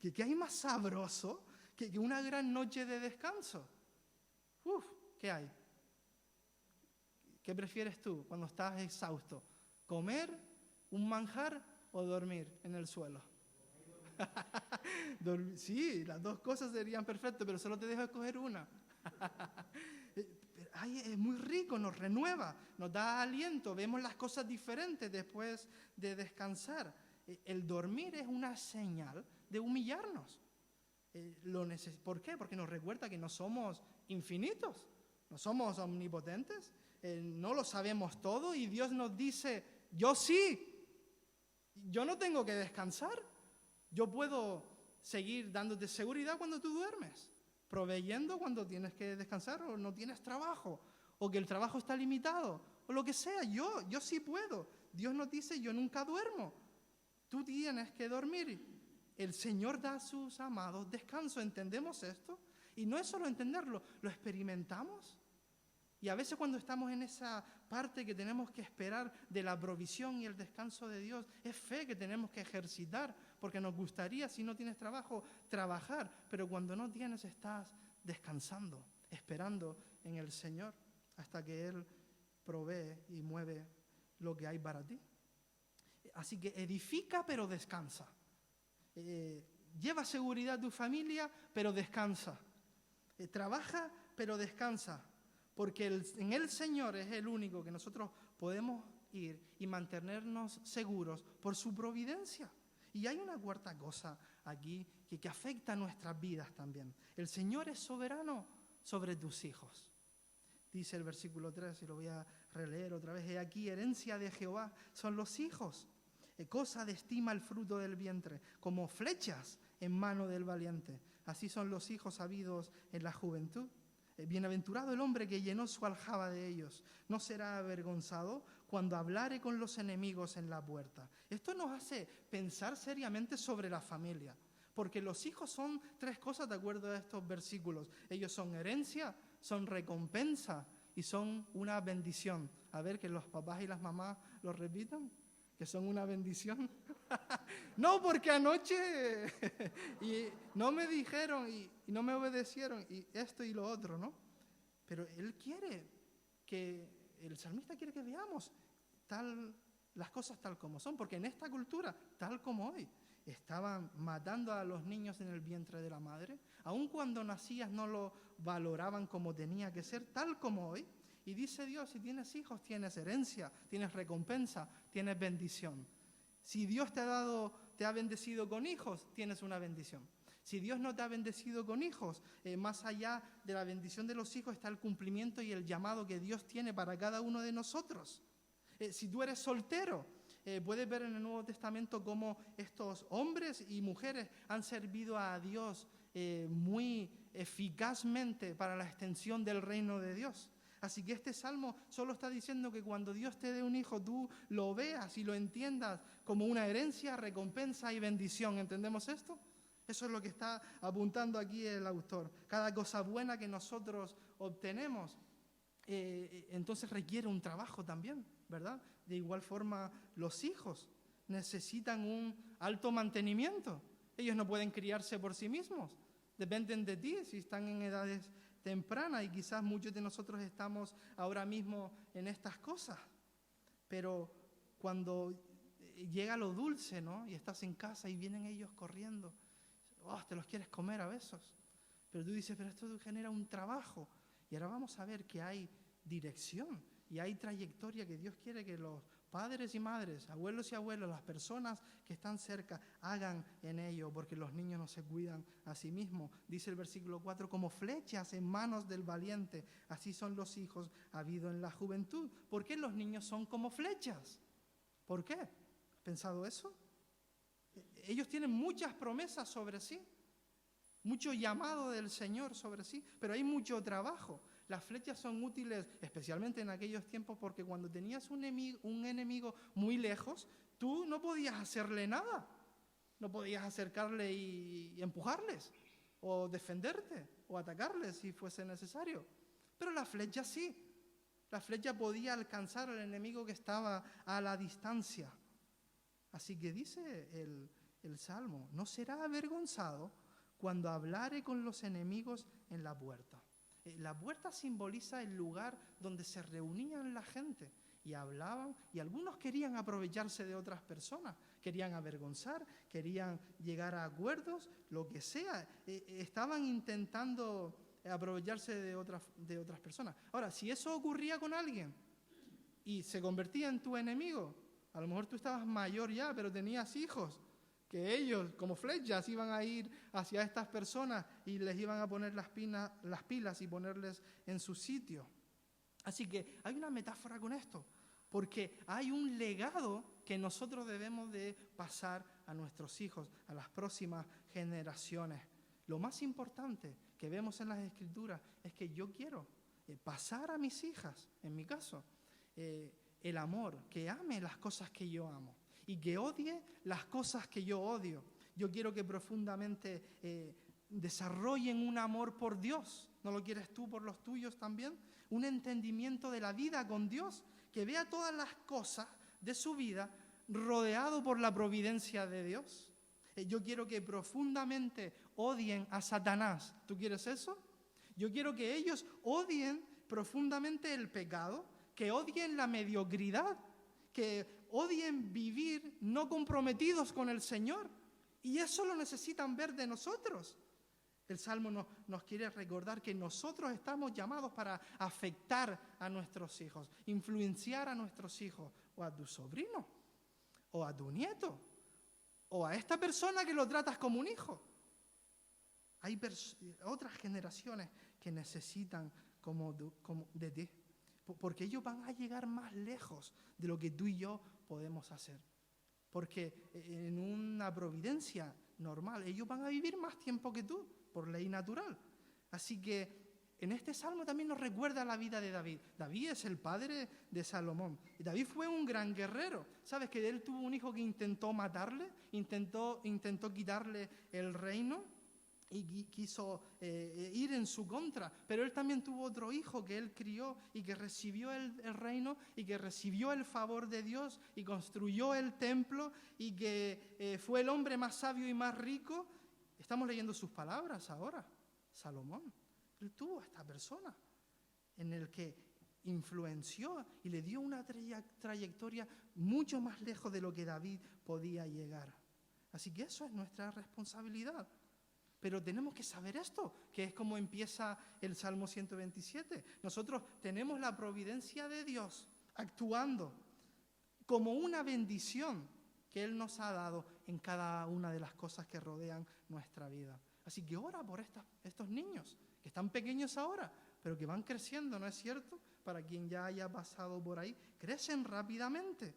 ¿Qué hay más sabroso que una gran noche de descanso? ¿Qué hay? ¿Qué prefieres tú cuando estás exhausto? ¿Comer un manjar o dormir en el suelo? Sí, las dos cosas serían perfectas, pero solo te dejo escoger una. Es muy rico, nos renueva, nos da aliento, vemos las cosas diferentes después de descansar. El dormir es una señal de humillarnos. ¿Por qué? Porque nos recuerda que no somos infinitos, no somos omnipotentes, no lo sabemos todo, y Dios nos dice, yo sí, yo no tengo que descansar, yo puedo seguir dándote seguridad cuando tú duermes, proveyendo cuando tienes que descansar o no tienes trabajo, o que el trabajo está limitado, o lo que sea, yo sí puedo. Dios nos dice, yo nunca duermo, tú tienes que dormir. El Señor da a sus amados descanso, ¿entendemos esto? Y no es solo entenderlo, lo experimentamos. Y a veces cuando estamos en esa parte que tenemos que esperar de la provisión y el descanso de Dios, es fe que tenemos que ejercitar, porque nos gustaría, si no tienes trabajo, trabajar, pero cuando no tienes estás descansando, esperando en el Señor, hasta que Él provee y mueve lo que hay para ti. Así que edifica pero descansa. Lleva seguridad a tu familia, pero descansa. Trabaja, pero descansa. Porque en el Señor es el único que nosotros podemos ir y mantenernos seguros por su providencia. Y hay una cuarta cosa aquí que afecta a nuestras vidas también. El Señor es soberano sobre tus hijos. Dice el versículo 3, y lo voy a releer otra vez. He aquí, herencia de Jehová son los hijos. Cosa de estima el fruto del vientre, como flechas en mano del valiente. Así son los hijos habidos en la juventud. Bienaventurado el hombre que llenó su aljaba de ellos. No será avergonzado cuando hablare con los enemigos en la puerta. Esto nos hace pensar seriamente sobre la familia. Porque los hijos son tres cosas de acuerdo a estos versículos. Ellos son herencia, son recompensa y son una bendición. A ver, que los papás y las mamás lo repitan. Que son una bendición. No, porque anoche y no me dijeron y no me obedecieron y esto y lo otro, ¿no? Pero Él quiere el salmista quiere que veamos las cosas tal como son, porque en esta cultura, tal como hoy, estaban matando a los niños en el vientre de la madre, aun cuando nacías no lo valoraban como tenía que ser, tal como hoy. Y dice Dios, si tienes hijos, tienes herencia, tienes recompensa, tienes bendición. Si Dios te ha bendecido con hijos, tienes una bendición. Si Dios no te ha bendecido con hijos, más allá de la bendición de los hijos está el cumplimiento y el llamado que Dios tiene para cada uno de nosotros. Si tú eres soltero, puedes ver en el Nuevo Testamento cómo estos hombres y mujeres han servido a Dios muy eficazmente para la extensión del reino de Dios. Así que este salmo solo está diciendo que cuando Dios te dé un hijo, tú lo veas y lo entiendas como una herencia, recompensa y bendición. ¿Entendemos esto? Eso es lo que está apuntando aquí el autor. Cada cosa buena que nosotros obtenemos, entonces requiere un trabajo también, ¿verdad? De igual forma, los hijos necesitan un alto mantenimiento. Ellos no pueden criarse por sí mismos. Dependen de ti si están en edades temprana, y quizás muchos de nosotros estamos ahora mismo en estas cosas, pero cuando llega lo dulce, ¿no? Y estás en casa y vienen ellos corriendo, te los quieres comer a besos, pero tú dices, pero esto genera un trabajo, y ahora vamos a ver que hay dirección y hay trayectoria que Dios quiere que los Padres y madres, abuelos y abuelas, las personas que están cerca, hagan en ello, porque los niños no se cuidan a sí mismos. Dice el versículo 4, como flechas en manos del valiente, así son los hijos habido en la juventud. ¿Por qué los niños son como flechas? ¿Por qué? ¿Has pensado eso? Ellos tienen muchas promesas sobre sí, mucho llamado del Señor sobre sí, pero hay mucho trabajo. Las flechas son útiles, especialmente en aquellos tiempos, porque cuando tenías un enemigo muy lejos, tú no podías hacerle nada. No podías acercarle y empujarles, o defenderte, o atacarles si fuese necesario. Pero la flecha sí. La flecha podía alcanzar al enemigo que estaba a la distancia. Así que dice el Salmo, no será avergonzado cuando hablare con los enemigos en la puerta. La puerta simboliza el lugar donde se reunían la gente y hablaban, y algunos querían aprovecharse de otras personas, querían avergonzar, querían llegar a acuerdos, lo que sea, estaban intentando aprovecharse de otras personas. Ahora, si eso ocurría con alguien y se convertía en tu enemigo, a lo mejor tú estabas mayor ya, pero tenías hijos, que ellos, como flechas, iban a ir hacia estas personas y les iban a poner las pilas y ponerles en su sitio. Así que hay una metáfora con esto, porque hay un legado que nosotros debemos de pasar a nuestros hijos, a las próximas generaciones. Lo más importante que vemos en las Escrituras es que yo quiero pasar a mis hijas, en mi caso, el amor, que ame las cosas que yo amo y que odie las cosas que yo odio. Yo quiero que profundamente desarrollen un amor por Dios. ¿No lo quieres tú por los tuyos también? Un entendimiento de la vida con Dios, que vea todas las cosas de su vida rodeado por la providencia de Dios. Yo quiero que profundamente odien a Satanás. ¿Tú quieres eso? Yo quiero que ellos odien profundamente el pecado, que odien la mediocridad, que odien vivir no comprometidos con el Señor. Y eso lo necesitan ver de nosotros. El Salmo nos quiere recordar que nosotros estamos llamados para afectar a nuestros hijos, influenciar a nuestros hijos, o a tu sobrino, o a tu nieto, o a esta persona que lo tratas como un hijo. Hay otras generaciones que necesitan como de ti, porque ellos van a llegar más lejos de lo que tú y yo podemos hacer. Porque en una providencia normal, ellos van a vivir más tiempo que tú, por ley natural. Así que en este salmo también nos recuerda la vida de David. David es el padre de Salomón. Y David fue un gran guerrero. ¿Sabes que él tuvo un hijo que intentó matarle? Intentó quitarle el reino y quiso ir en su contra. Pero él también tuvo otro hijo que él crió y que recibió el reino y que recibió el favor de Dios y construyó el templo y que fue el hombre más sabio y más rico. Estamos leyendo sus palabras ahora, Salomón. Él tuvo a esta persona en el que influenció y le dio una trayectoria mucho más lejos de lo que David podía llegar. Así que eso es nuestra responsabilidad. Pero tenemos que saber esto, que es como empieza el Salmo 127. Nosotros tenemos la providencia de Dios actuando como una bendición que Él nos ha dado en cada una de las cosas que rodean nuestra vida. Así que ora por estos niños, que están pequeños ahora, pero que van creciendo, ¿no es cierto? Para quien ya haya pasado por ahí, crecen rápidamente.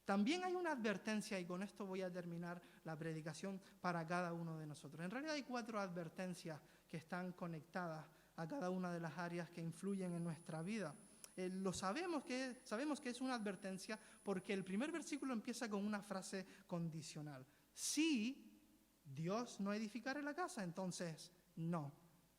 También hay una advertencia, y con esto voy a terminar la predicación, para cada uno de nosotros. En realidad hay 4 advertencias que están conectadas a cada una de las áreas que influyen en nuestra vida. Sabemos que es una advertencia porque el primer versículo empieza con una frase condicional. Si Dios no edificare la casa, entonces no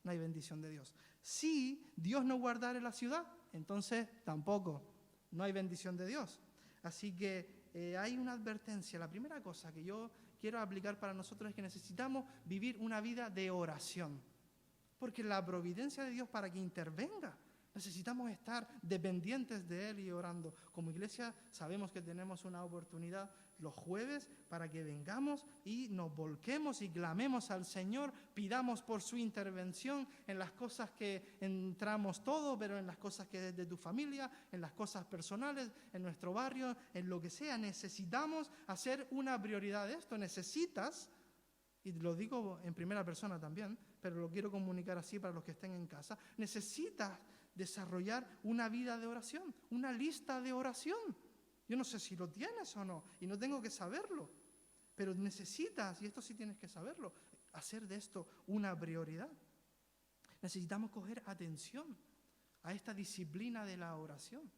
hay bendición de Dios. Si Dios no guardare la ciudad, entonces tampoco, no hay bendición de Dios. Así que hay una advertencia. La primera cosa que yo quiero aplicar para nosotros es que necesitamos vivir una vida de oración. Porque la providencia de Dios para que intervenga, Necesitamos estar dependientes de Él y orando. Como iglesia sabemos que tenemos una oportunidad los jueves para que vengamos y nos volquemos y clamemos al Señor, pidamos por su intervención en las cosas que entramos todo, pero en las cosas que es de tu familia, en las cosas personales, en nuestro barrio, en lo que sea. Necesitamos hacer una prioridad de esto. Necesitas, y lo digo en primera persona también, pero lo quiero comunicar así para los que estén en casa, necesitas desarrollar una vida de oración, una lista de oración. Yo no sé si lo tienes o no, y no tengo que saberlo, pero necesitas, y esto sí tienes que saberlo, hacer de esto una prioridad. Necesitamos coger atención a esta disciplina de la oración,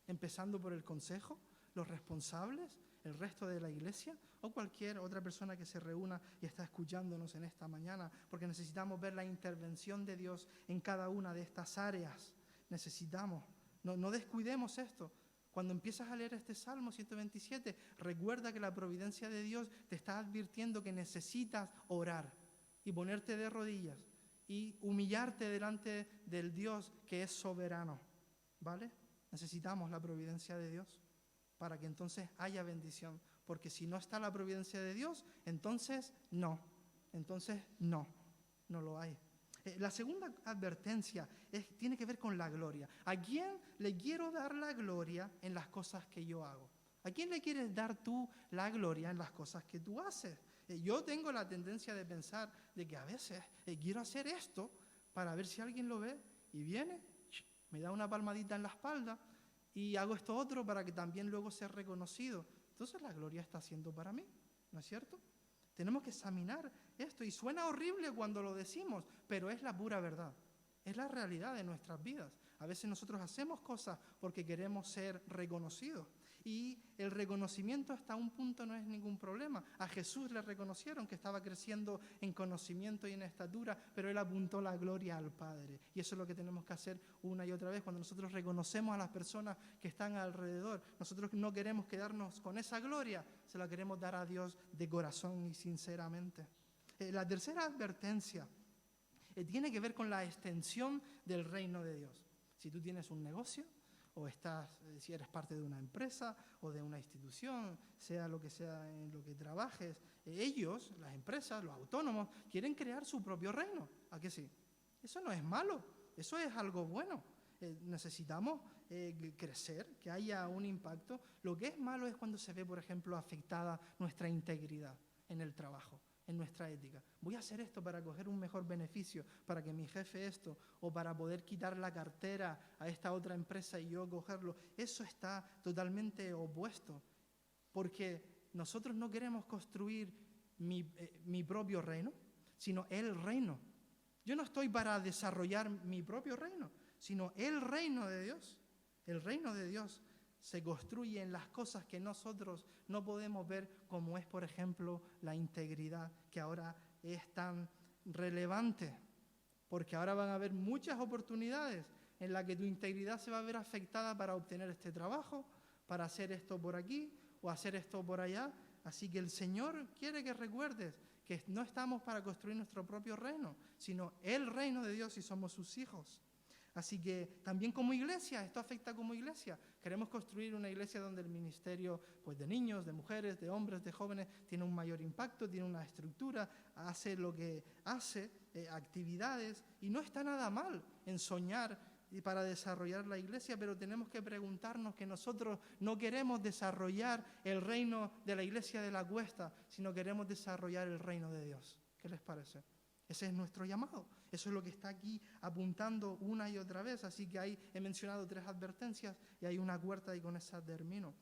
empezando por el consejo, los responsables, el resto de la iglesia o cualquier otra persona que se reúna y está escuchándonos en esta mañana, porque necesitamos ver la intervención de Dios en cada una de estas áreas. Necesitamos, no descuidemos esto. Cuando empiezas a leer este Salmo 127, recuerda que la providencia de Dios te está advirtiendo que necesitas orar y ponerte de rodillas y humillarte delante del Dios que es soberano, ¿vale? Necesitamos la providencia de Dios para que entonces haya bendición, porque si no está la providencia de Dios, entonces no lo hay. La segunda advertencia tiene que ver con la gloria. ¿A quién le quiero dar la gloria en las cosas que yo hago? ¿A quién le quieres dar tú la gloria en las cosas que tú haces? Yo tengo la tendencia de pensar de que a veces quiero hacer esto para ver si alguien lo ve y viene, me da una palmadita en la espalda y hago esto otro para que también luego sea reconocido. Entonces la gloria está siendo para mí, ¿no es cierto? Tenemos que examinar esto y suena horrible cuando lo decimos, pero es la pura verdad, es la realidad de nuestras vidas. A veces nosotros hacemos cosas porque queremos ser reconocidos y el reconocimiento hasta un punto no es ningún problema. A Jesús le reconocieron que estaba creciendo en conocimiento y en estatura, pero Él apuntó la gloria al Padre. Y eso es lo que tenemos que hacer una y otra vez cuando nosotros reconocemos a las personas que están alrededor. Nosotros no queremos quedarnos con esa gloria, se la queremos dar a Dios de corazón y sinceramente. La tercera advertencia tiene que ver con la extensión del reino de Dios. Si tú tienes un negocio, o si eres parte de una empresa o de una institución, sea lo que sea en lo que trabajes, ellos, las empresas, los autónomos, quieren crear su propio reino. ¿A qué sí? Eso no es malo, eso es algo bueno. Necesitamos crecer, que haya un impacto. Lo que es malo es cuando se ve, por ejemplo, afectada nuestra integridad en el trabajo, en nuestra ética. Voy a hacer esto para coger un mejor beneficio, para que mi jefe esto, o para poder quitar la cartera a esta otra empresa y yo cogerlo. Eso está totalmente opuesto, porque nosotros no queremos construir mi propio reino, sino el reino. Yo no estoy para desarrollar mi propio reino, sino el reino de Dios. El reino de Dios se construye en las cosas que nosotros no podemos ver, como es, por ejemplo, la integridad, que ahora es tan relevante, porque ahora van a haber muchas oportunidades en las que tu integridad se va a ver afectada para obtener este trabajo, para hacer esto por aquí o hacer esto por allá. Así que el Señor quiere que recuerdes que no estamos para construir nuestro propio reino, sino el reino de Dios y somos sus hijos. Así que también como iglesia, esto afecta como iglesia. Queremos construir una iglesia donde el ministerio de niños, de mujeres, de hombres, de jóvenes, tiene un mayor impacto, tiene una estructura, hace lo que hace, actividades, y no está nada mal en soñar y para desarrollar la iglesia, pero tenemos que preguntarnos que nosotros no queremos desarrollar el reino de la iglesia de la Cuesta, sino queremos desarrollar el reino de Dios. ¿Qué les parece? Ese es nuestro llamado. Eso es lo que está aquí apuntando una y otra vez. Así que ahí he mencionado 3 advertencias y hay una cuarta y con esa termino.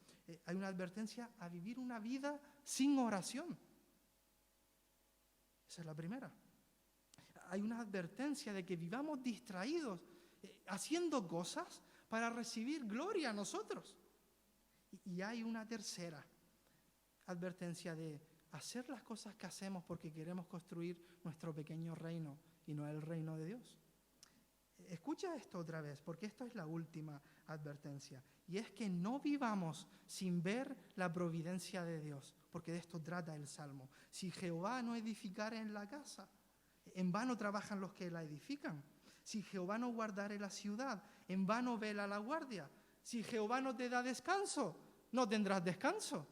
Hay una advertencia a vivir una vida sin oración. Esa es la primera. Hay una advertencia de que vivamos distraídos, haciendo cosas para recibir gloria a nosotros. Y hay una tercera advertencia de hacer las cosas que hacemos porque queremos construir nuestro pequeño reino y no el reino de Dios. Escucha esto otra vez, porque esto es la última advertencia. Y es que no vivamos sin ver la providencia de Dios, porque de esto trata el Salmo. Si Jehová no edificare en la casa, en vano trabajan los que la edifican. Si Jehová no guardare la ciudad, en vano vela la guardia. Si Jehová no te da descanso, no tendrás descanso.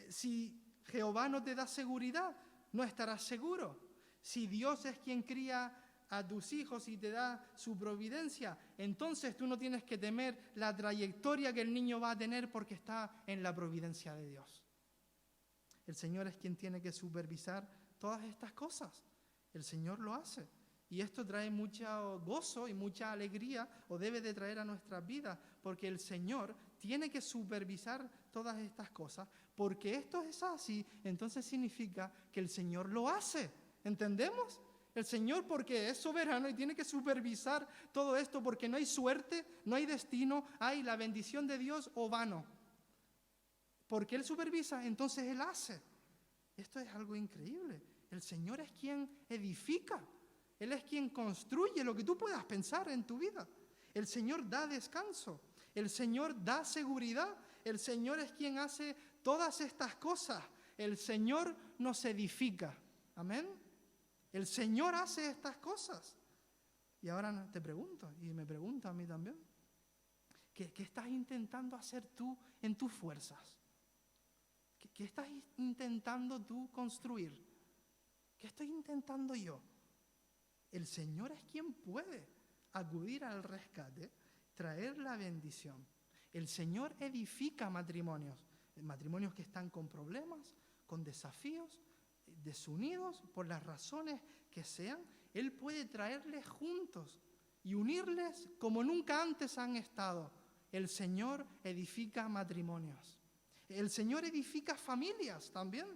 Si Jehová no te da seguridad, no estarás seguro. Si Dios es quien cría a tus hijos y te da su providencia, entonces tú no tienes que temer la trayectoria que el niño va a tener porque está en la providencia de Dios. El Señor es quien tiene que supervisar todas estas cosas. El Señor lo hace. Y esto trae mucho gozo y mucha alegría, o debe de traer a nuestras vidas, porque el Señor tiene que supervisar todas estas cosas. Porque esto es así, entonces significa que el Señor lo hace. ¿Entendemos? El Señor, porque es soberano y tiene que supervisar todo esto, porque no hay suerte, no hay destino, hay la bendición de Dios o vano. Porque Él supervisa, entonces Él hace. Esto es algo increíble. El Señor es quien edifica. Él es quien construye lo que tú puedas pensar en tu vida. El Señor da descanso. El Señor da seguridad. El Señor es quien hace todas estas cosas. El Señor nos edifica. Amén. El Señor hace estas cosas. Y ahora te pregunto, y me pregunto a mí también, ¿qué estás intentando hacer tú en tus fuerzas? ¿Qué estás intentando tú construir? ¿Qué estoy intentando yo? El Señor es quien puede acudir al rescate, traer la bendición. El Señor edifica matrimonios que están con problemas, con desafíos, desunidos, por las razones que sean. Él puede traerles juntos y unirles como nunca antes han estado. El Señor edifica matrimonios. El Señor edifica familias también,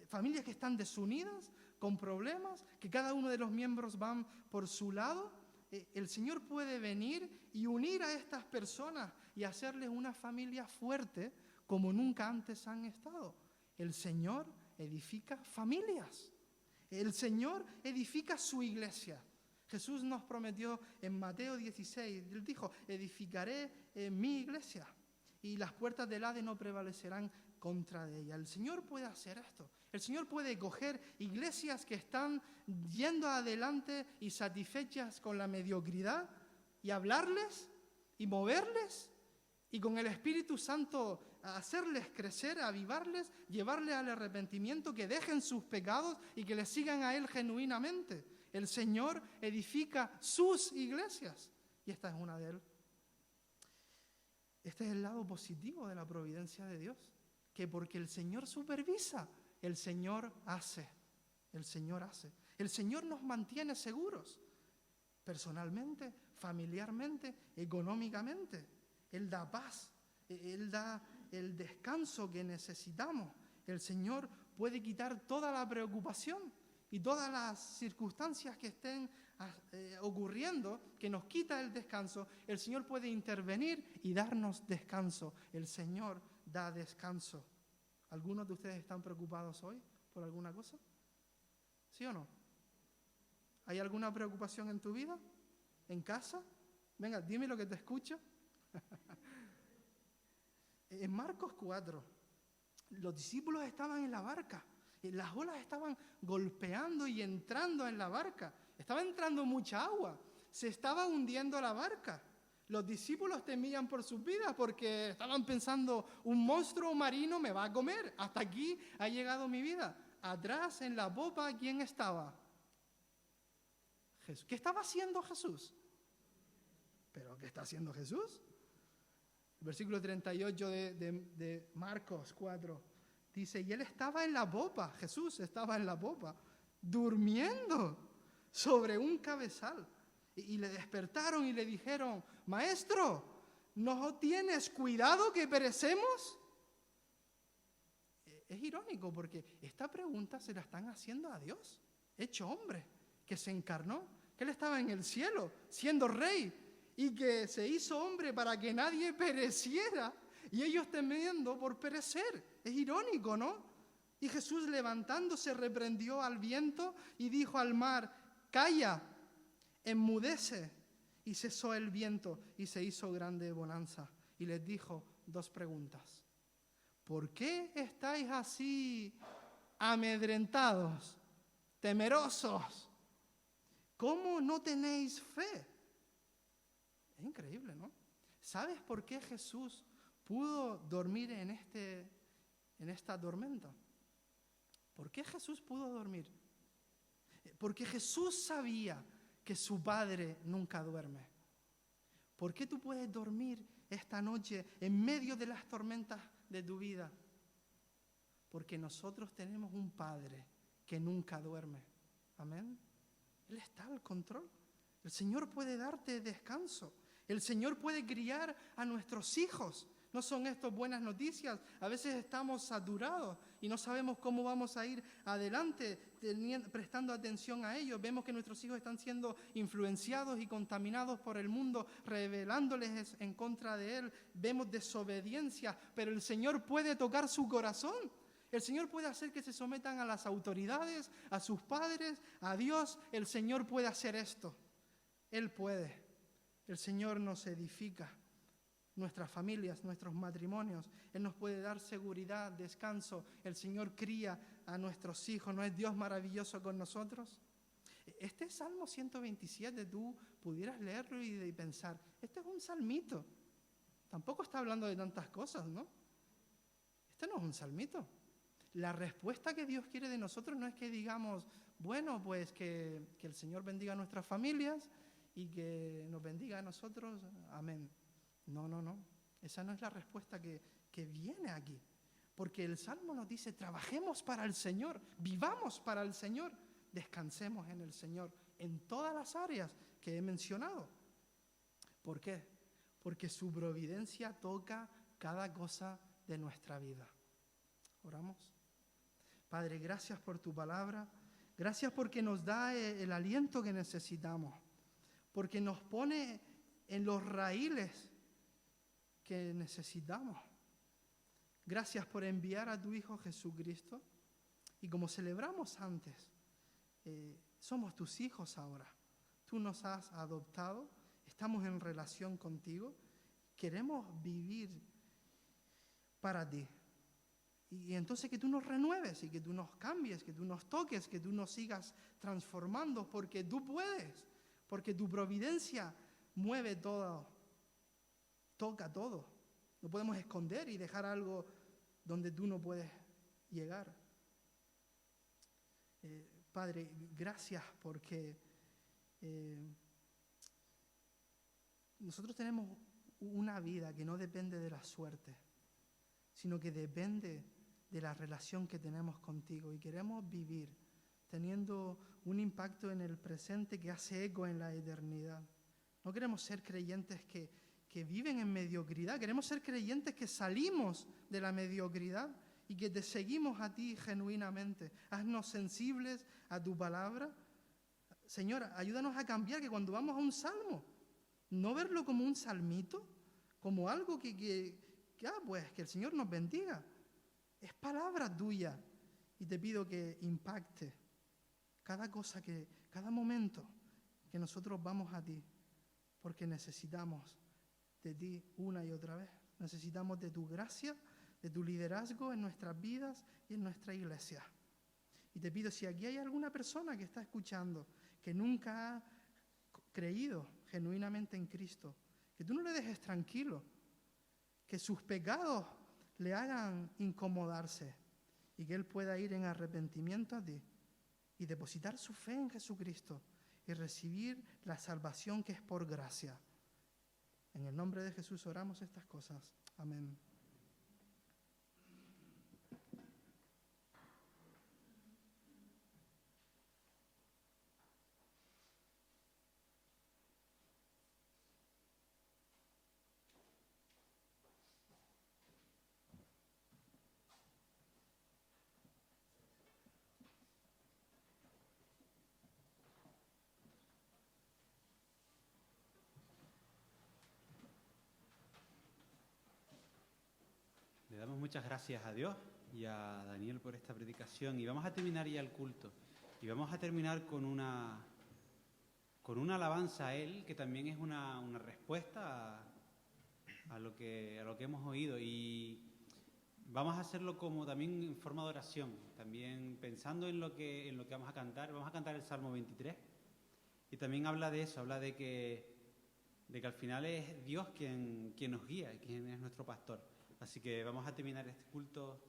familias que están desunidas, con problemas, que cada uno de los miembros van por su lado. El Señor puede venir y unir a estas personas y hacerles una familia fuerte como nunca antes han estado. El Señor edifica familias. El Señor edifica su iglesia. Jesús nos prometió en Mateo 16, Él dijo, edificaré mi iglesia y las puertas del Hades no prevalecerán contra ella. El Señor puede hacer esto. El Señor puede coger iglesias que están yendo adelante y satisfechas con la mediocridad y hablarles y moverles y con el Espíritu Santo hacerles crecer, avivarles, llevarles al arrepentimiento, que dejen sus pecados y que le sigan a Él genuinamente. El Señor edifica sus iglesias y esta es una de Él. Este es el lado positivo de la providencia de Dios, que porque el Señor supervisa, el Señor hace. El Señor hace. El Señor nos mantiene seguros, personalmente, familiarmente, económicamente. Él da paz, Él da el descanso que necesitamos. El Señor puede quitar toda la preocupación y todas las circunstancias que estén ocurriendo, que nos quita el descanso. El Señor puede intervenir y darnos descanso. El Señor da descanso. ¿Algunos de ustedes están preocupados hoy por alguna cosa? ¿Sí o no? ¿Hay alguna preocupación en tu vida? ¿En casa? Venga, dime lo que te escucho. En Marcos 4, los discípulos estaban en la barca. Y las olas estaban golpeando y entrando en la barca. Estaba entrando mucha agua. Se estaba hundiendo la barca. Los discípulos temían por sus vidas porque estaban pensando, un monstruo marino me va a comer. Hasta aquí ha llegado mi vida. Atrás, en la popa, ¿quién estaba? Jesús. ¿Qué estaba haciendo Jesús? ¿Pero qué está haciendo Jesús? El versículo 38 de Marcos 4 dice, y Él estaba en la popa, Jesús estaba en la popa, durmiendo sobre un cabezal. Y le despertaron y le dijeron, Maestro, ¿no tienes cuidado que perecemos? Es irónico porque esta pregunta se la están haciendo a Dios, hecho hombre, que se encarnó, que Él estaba en el cielo, siendo rey, y que se hizo hombre para que nadie pereciera, y ellos temiendo por perecer. Es irónico, ¿no? Y Jesús levantándose reprendió al viento y dijo al mar, calla, enmudece. Y cesó el viento y se hizo grande bonanza. Y les dijo dos preguntas. ¿Por qué estáis así amedrentados, temerosos? ¿Cómo no tenéis fe? Es increíble, ¿no? ¿Sabes por qué Jesús pudo dormir en esta tormenta? ¿Por qué Jesús pudo dormir? Porque Jesús sabía que su Padre nunca duerme. ¿Por qué tú puedes dormir esta noche en medio de las tormentas de tu vida? Porque nosotros tenemos un Padre que nunca duerme. Amén. Él está al control. El Señor puede darte descanso. El Señor puede criar a nuestros hijos. ¿No son esto buenas noticias? A veces estamos saturados y no sabemos cómo vamos a ir adelante prestando atención a ellos. Vemos que nuestros hijos están siendo influenciados y contaminados por el mundo, rebelándoles en contra de Él. Vemos desobediencia, pero el Señor puede tocar su corazón. El Señor puede hacer que se sometan a las autoridades, a sus padres, a Dios. El Señor puede hacer esto. Él puede. El Señor nos edifica. Nuestras familias, nuestros matrimonios. Él nos puede dar seguridad, descanso. El Señor cría a nuestros hijos. ¿No es Dios maravilloso con nosotros? Este Salmo 127, tú pudieras leerlo y pensar, este es un salmito. Tampoco está hablando de tantas cosas, ¿no? Este no es un salmito. La respuesta que Dios quiere de nosotros no es que digamos, bueno, pues que el Señor bendiga a nuestras familias y que nos bendiga a nosotros. Amén. No. Esa no es la respuesta que viene aquí. Porque el Salmo nos dice, trabajemos para el Señor, vivamos para el Señor, descansemos en el Señor, en todas las áreas que he mencionado. ¿Por qué? Porque su providencia toca cada cosa de nuestra vida. ¿Oramos? Padre, gracias por tu palabra, gracias porque nos da el aliento que necesitamos, porque nos pone en los raíles que necesitamos. Gracias por enviar a tu Hijo Jesucristo. Y como celebramos antes, somos tus hijos ahora. Tú nos has adoptado, estamos en relación contigo, queremos vivir para ti. Y entonces que tú nos renueves y que tú nos cambies, que tú nos toques, que tú nos sigas transformando, porque tú puedes, porque tu providencia mueve todo. Toca todo. No podemos esconder y dejar algo donde tú no puedes llegar. Padre, gracias porque nosotros tenemos una vida que no depende de la suerte, sino que depende de la relación que tenemos contigo. Y queremos vivir teniendo un impacto en el presente que hace eco en la eternidad. No queremos ser creyentes que viven en mediocridad. Queremos ser creyentes que salimos de la mediocridad y que te seguimos a ti genuinamente. Haznos sensibles a tu palabra. Señor, ayúdanos a cambiar, que cuando vamos a un salmo, no verlo como un salmito, como algo que el Señor nos bendiga. Es palabra tuya. Y te pido que impacte cada cosa, cada momento que nosotros vamos a ti, porque necesitamos de ti una y otra vez. Necesitamos de tu gracia, de tu liderazgo en nuestras vidas y en nuestra iglesia. Y te pido, si aquí hay alguna persona que está escuchando, que nunca ha creído genuinamente en Cristo, que tú no le dejes tranquilo, que sus pecados le hagan incomodarse y que él pueda ir en arrepentimiento a ti y depositar su fe en Jesucristo y recibir la salvación que es por gracia. En el nombre de Jesús oramos estas cosas. Amén. Le damos muchas gracias a Dios y a Daniel por esta predicación. Y vamos a terminar ya el culto. Y vamos a terminar con una alabanza a Él, que también es una respuesta a lo que hemos oído. Y vamos a hacerlo como también en forma de oración, también pensando en lo que vamos a cantar. Vamos a cantar el Salmo 23. Y también habla de eso, habla de que al final es Dios quien nos guía, quien es nuestro pastor. Así que vamos a terminar este culto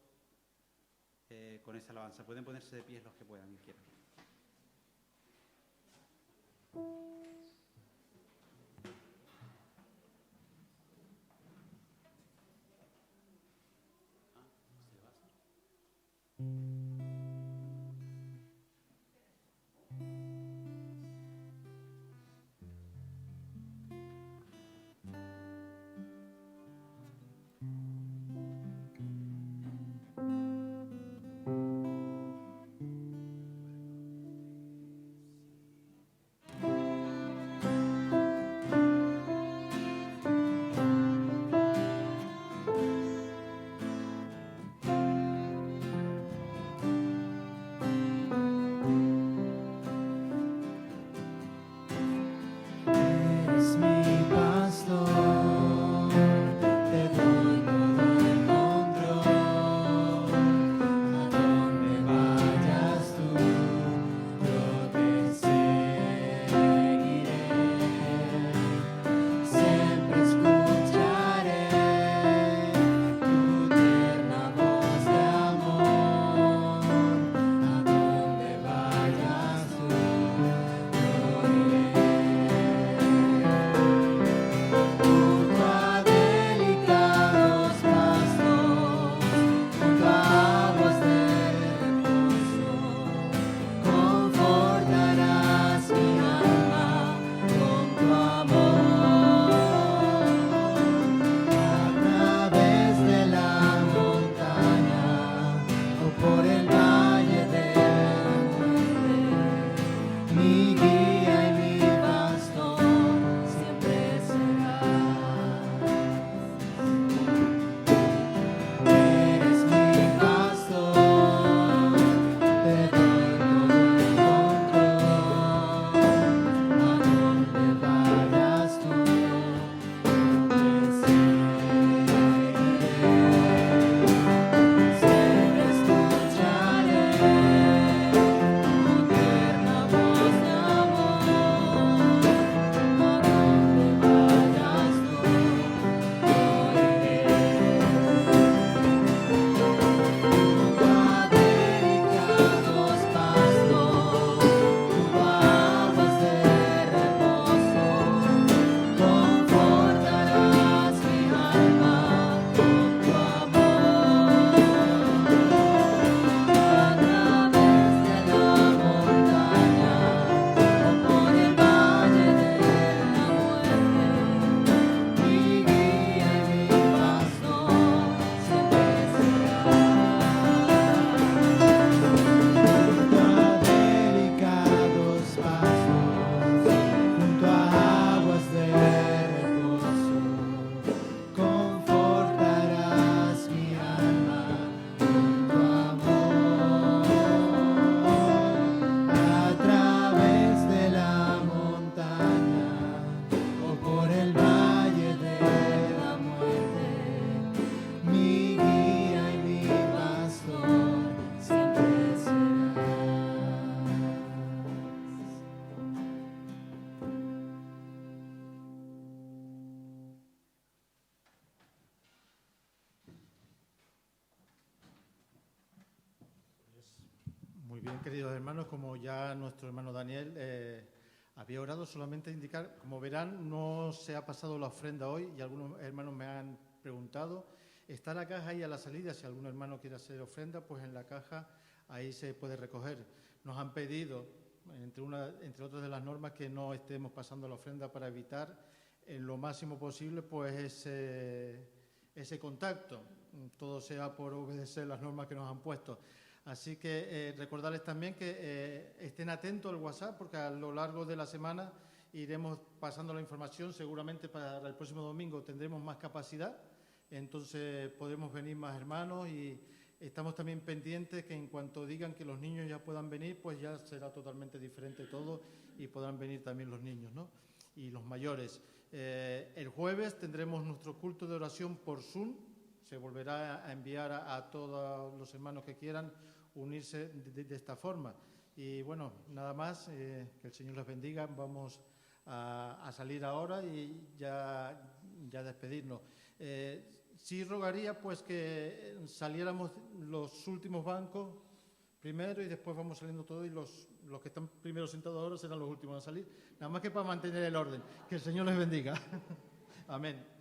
con esa alabanza. Pueden ponerse de pie los que puedan y quieran. Eres mi pastor, te doy todo el control. A donde vayas tú, yo te seguiré. Siempre escucharé tu tierna voz de amor. A donde vayas tú, yo iré. Junto a delicados pastos, junto a aguas de reposo, confortarás mi alma con tu amor. A través de la montaña o por el valle de la muerte, mi guía y mi pastor siempre serás. Eres mi pastor, te doy todo el control. A donde vayas tú, te seguiré. Siempre escucharé tu tierna voz de amor. A donde vayas tú, yo iré. Junto a delicados pastos, junto a aguas de reposo, confortarás mi alma con tu amor. A través de la montaña o por el valle de la muerte, mi guía y mi pastor siempre serás. Junto a delicados pastos, junto a aguas de reposo, confortarás mi alma con tu amor. A través de la montaña o por el valle de la muerte, mi guía y mi pastor siempre serás. Muy bien, queridos hermanos, como ya nuestro hermano Daniel había orado, solamente indicar, como verán, no se ha pasado la ofrenda hoy y algunos hermanos me han preguntado. Está la caja ahí a la salida, si algún hermano quiere hacer ofrenda, pues en la caja ahí se puede recoger. Nos han pedido, entre otras de las normas, que no estemos pasando la ofrenda para evitar en lo máximo posible pues ese contacto, todo sea por obedecer las normas que nos han puesto. Así que recordarles también que estén atentos al WhatsApp, porque a lo largo de la semana iremos pasando la información. Seguramente para el próximo domingo tendremos más capacidad, entonces podremos venir más hermanos, y estamos también pendientes que en cuanto digan que los niños ya puedan venir, pues ya será totalmente diferente todo y podrán venir también los niños, ¿no? Y los mayores. El jueves tendremos nuestro culto de oración por Zoom. Se volverá a enviar a todos los hermanos que quieran unirse de esta forma. Y bueno, nada más, que el Señor les bendiga. Vamos a salir ahora y ya despedirnos. Sí rogaría pues que saliéramos los últimos bancos primero y después vamos saliendo todos y los que están primero sentados ahora serán los últimos a salir. Nada más que para mantener el orden. Que el Señor les bendiga. Amén.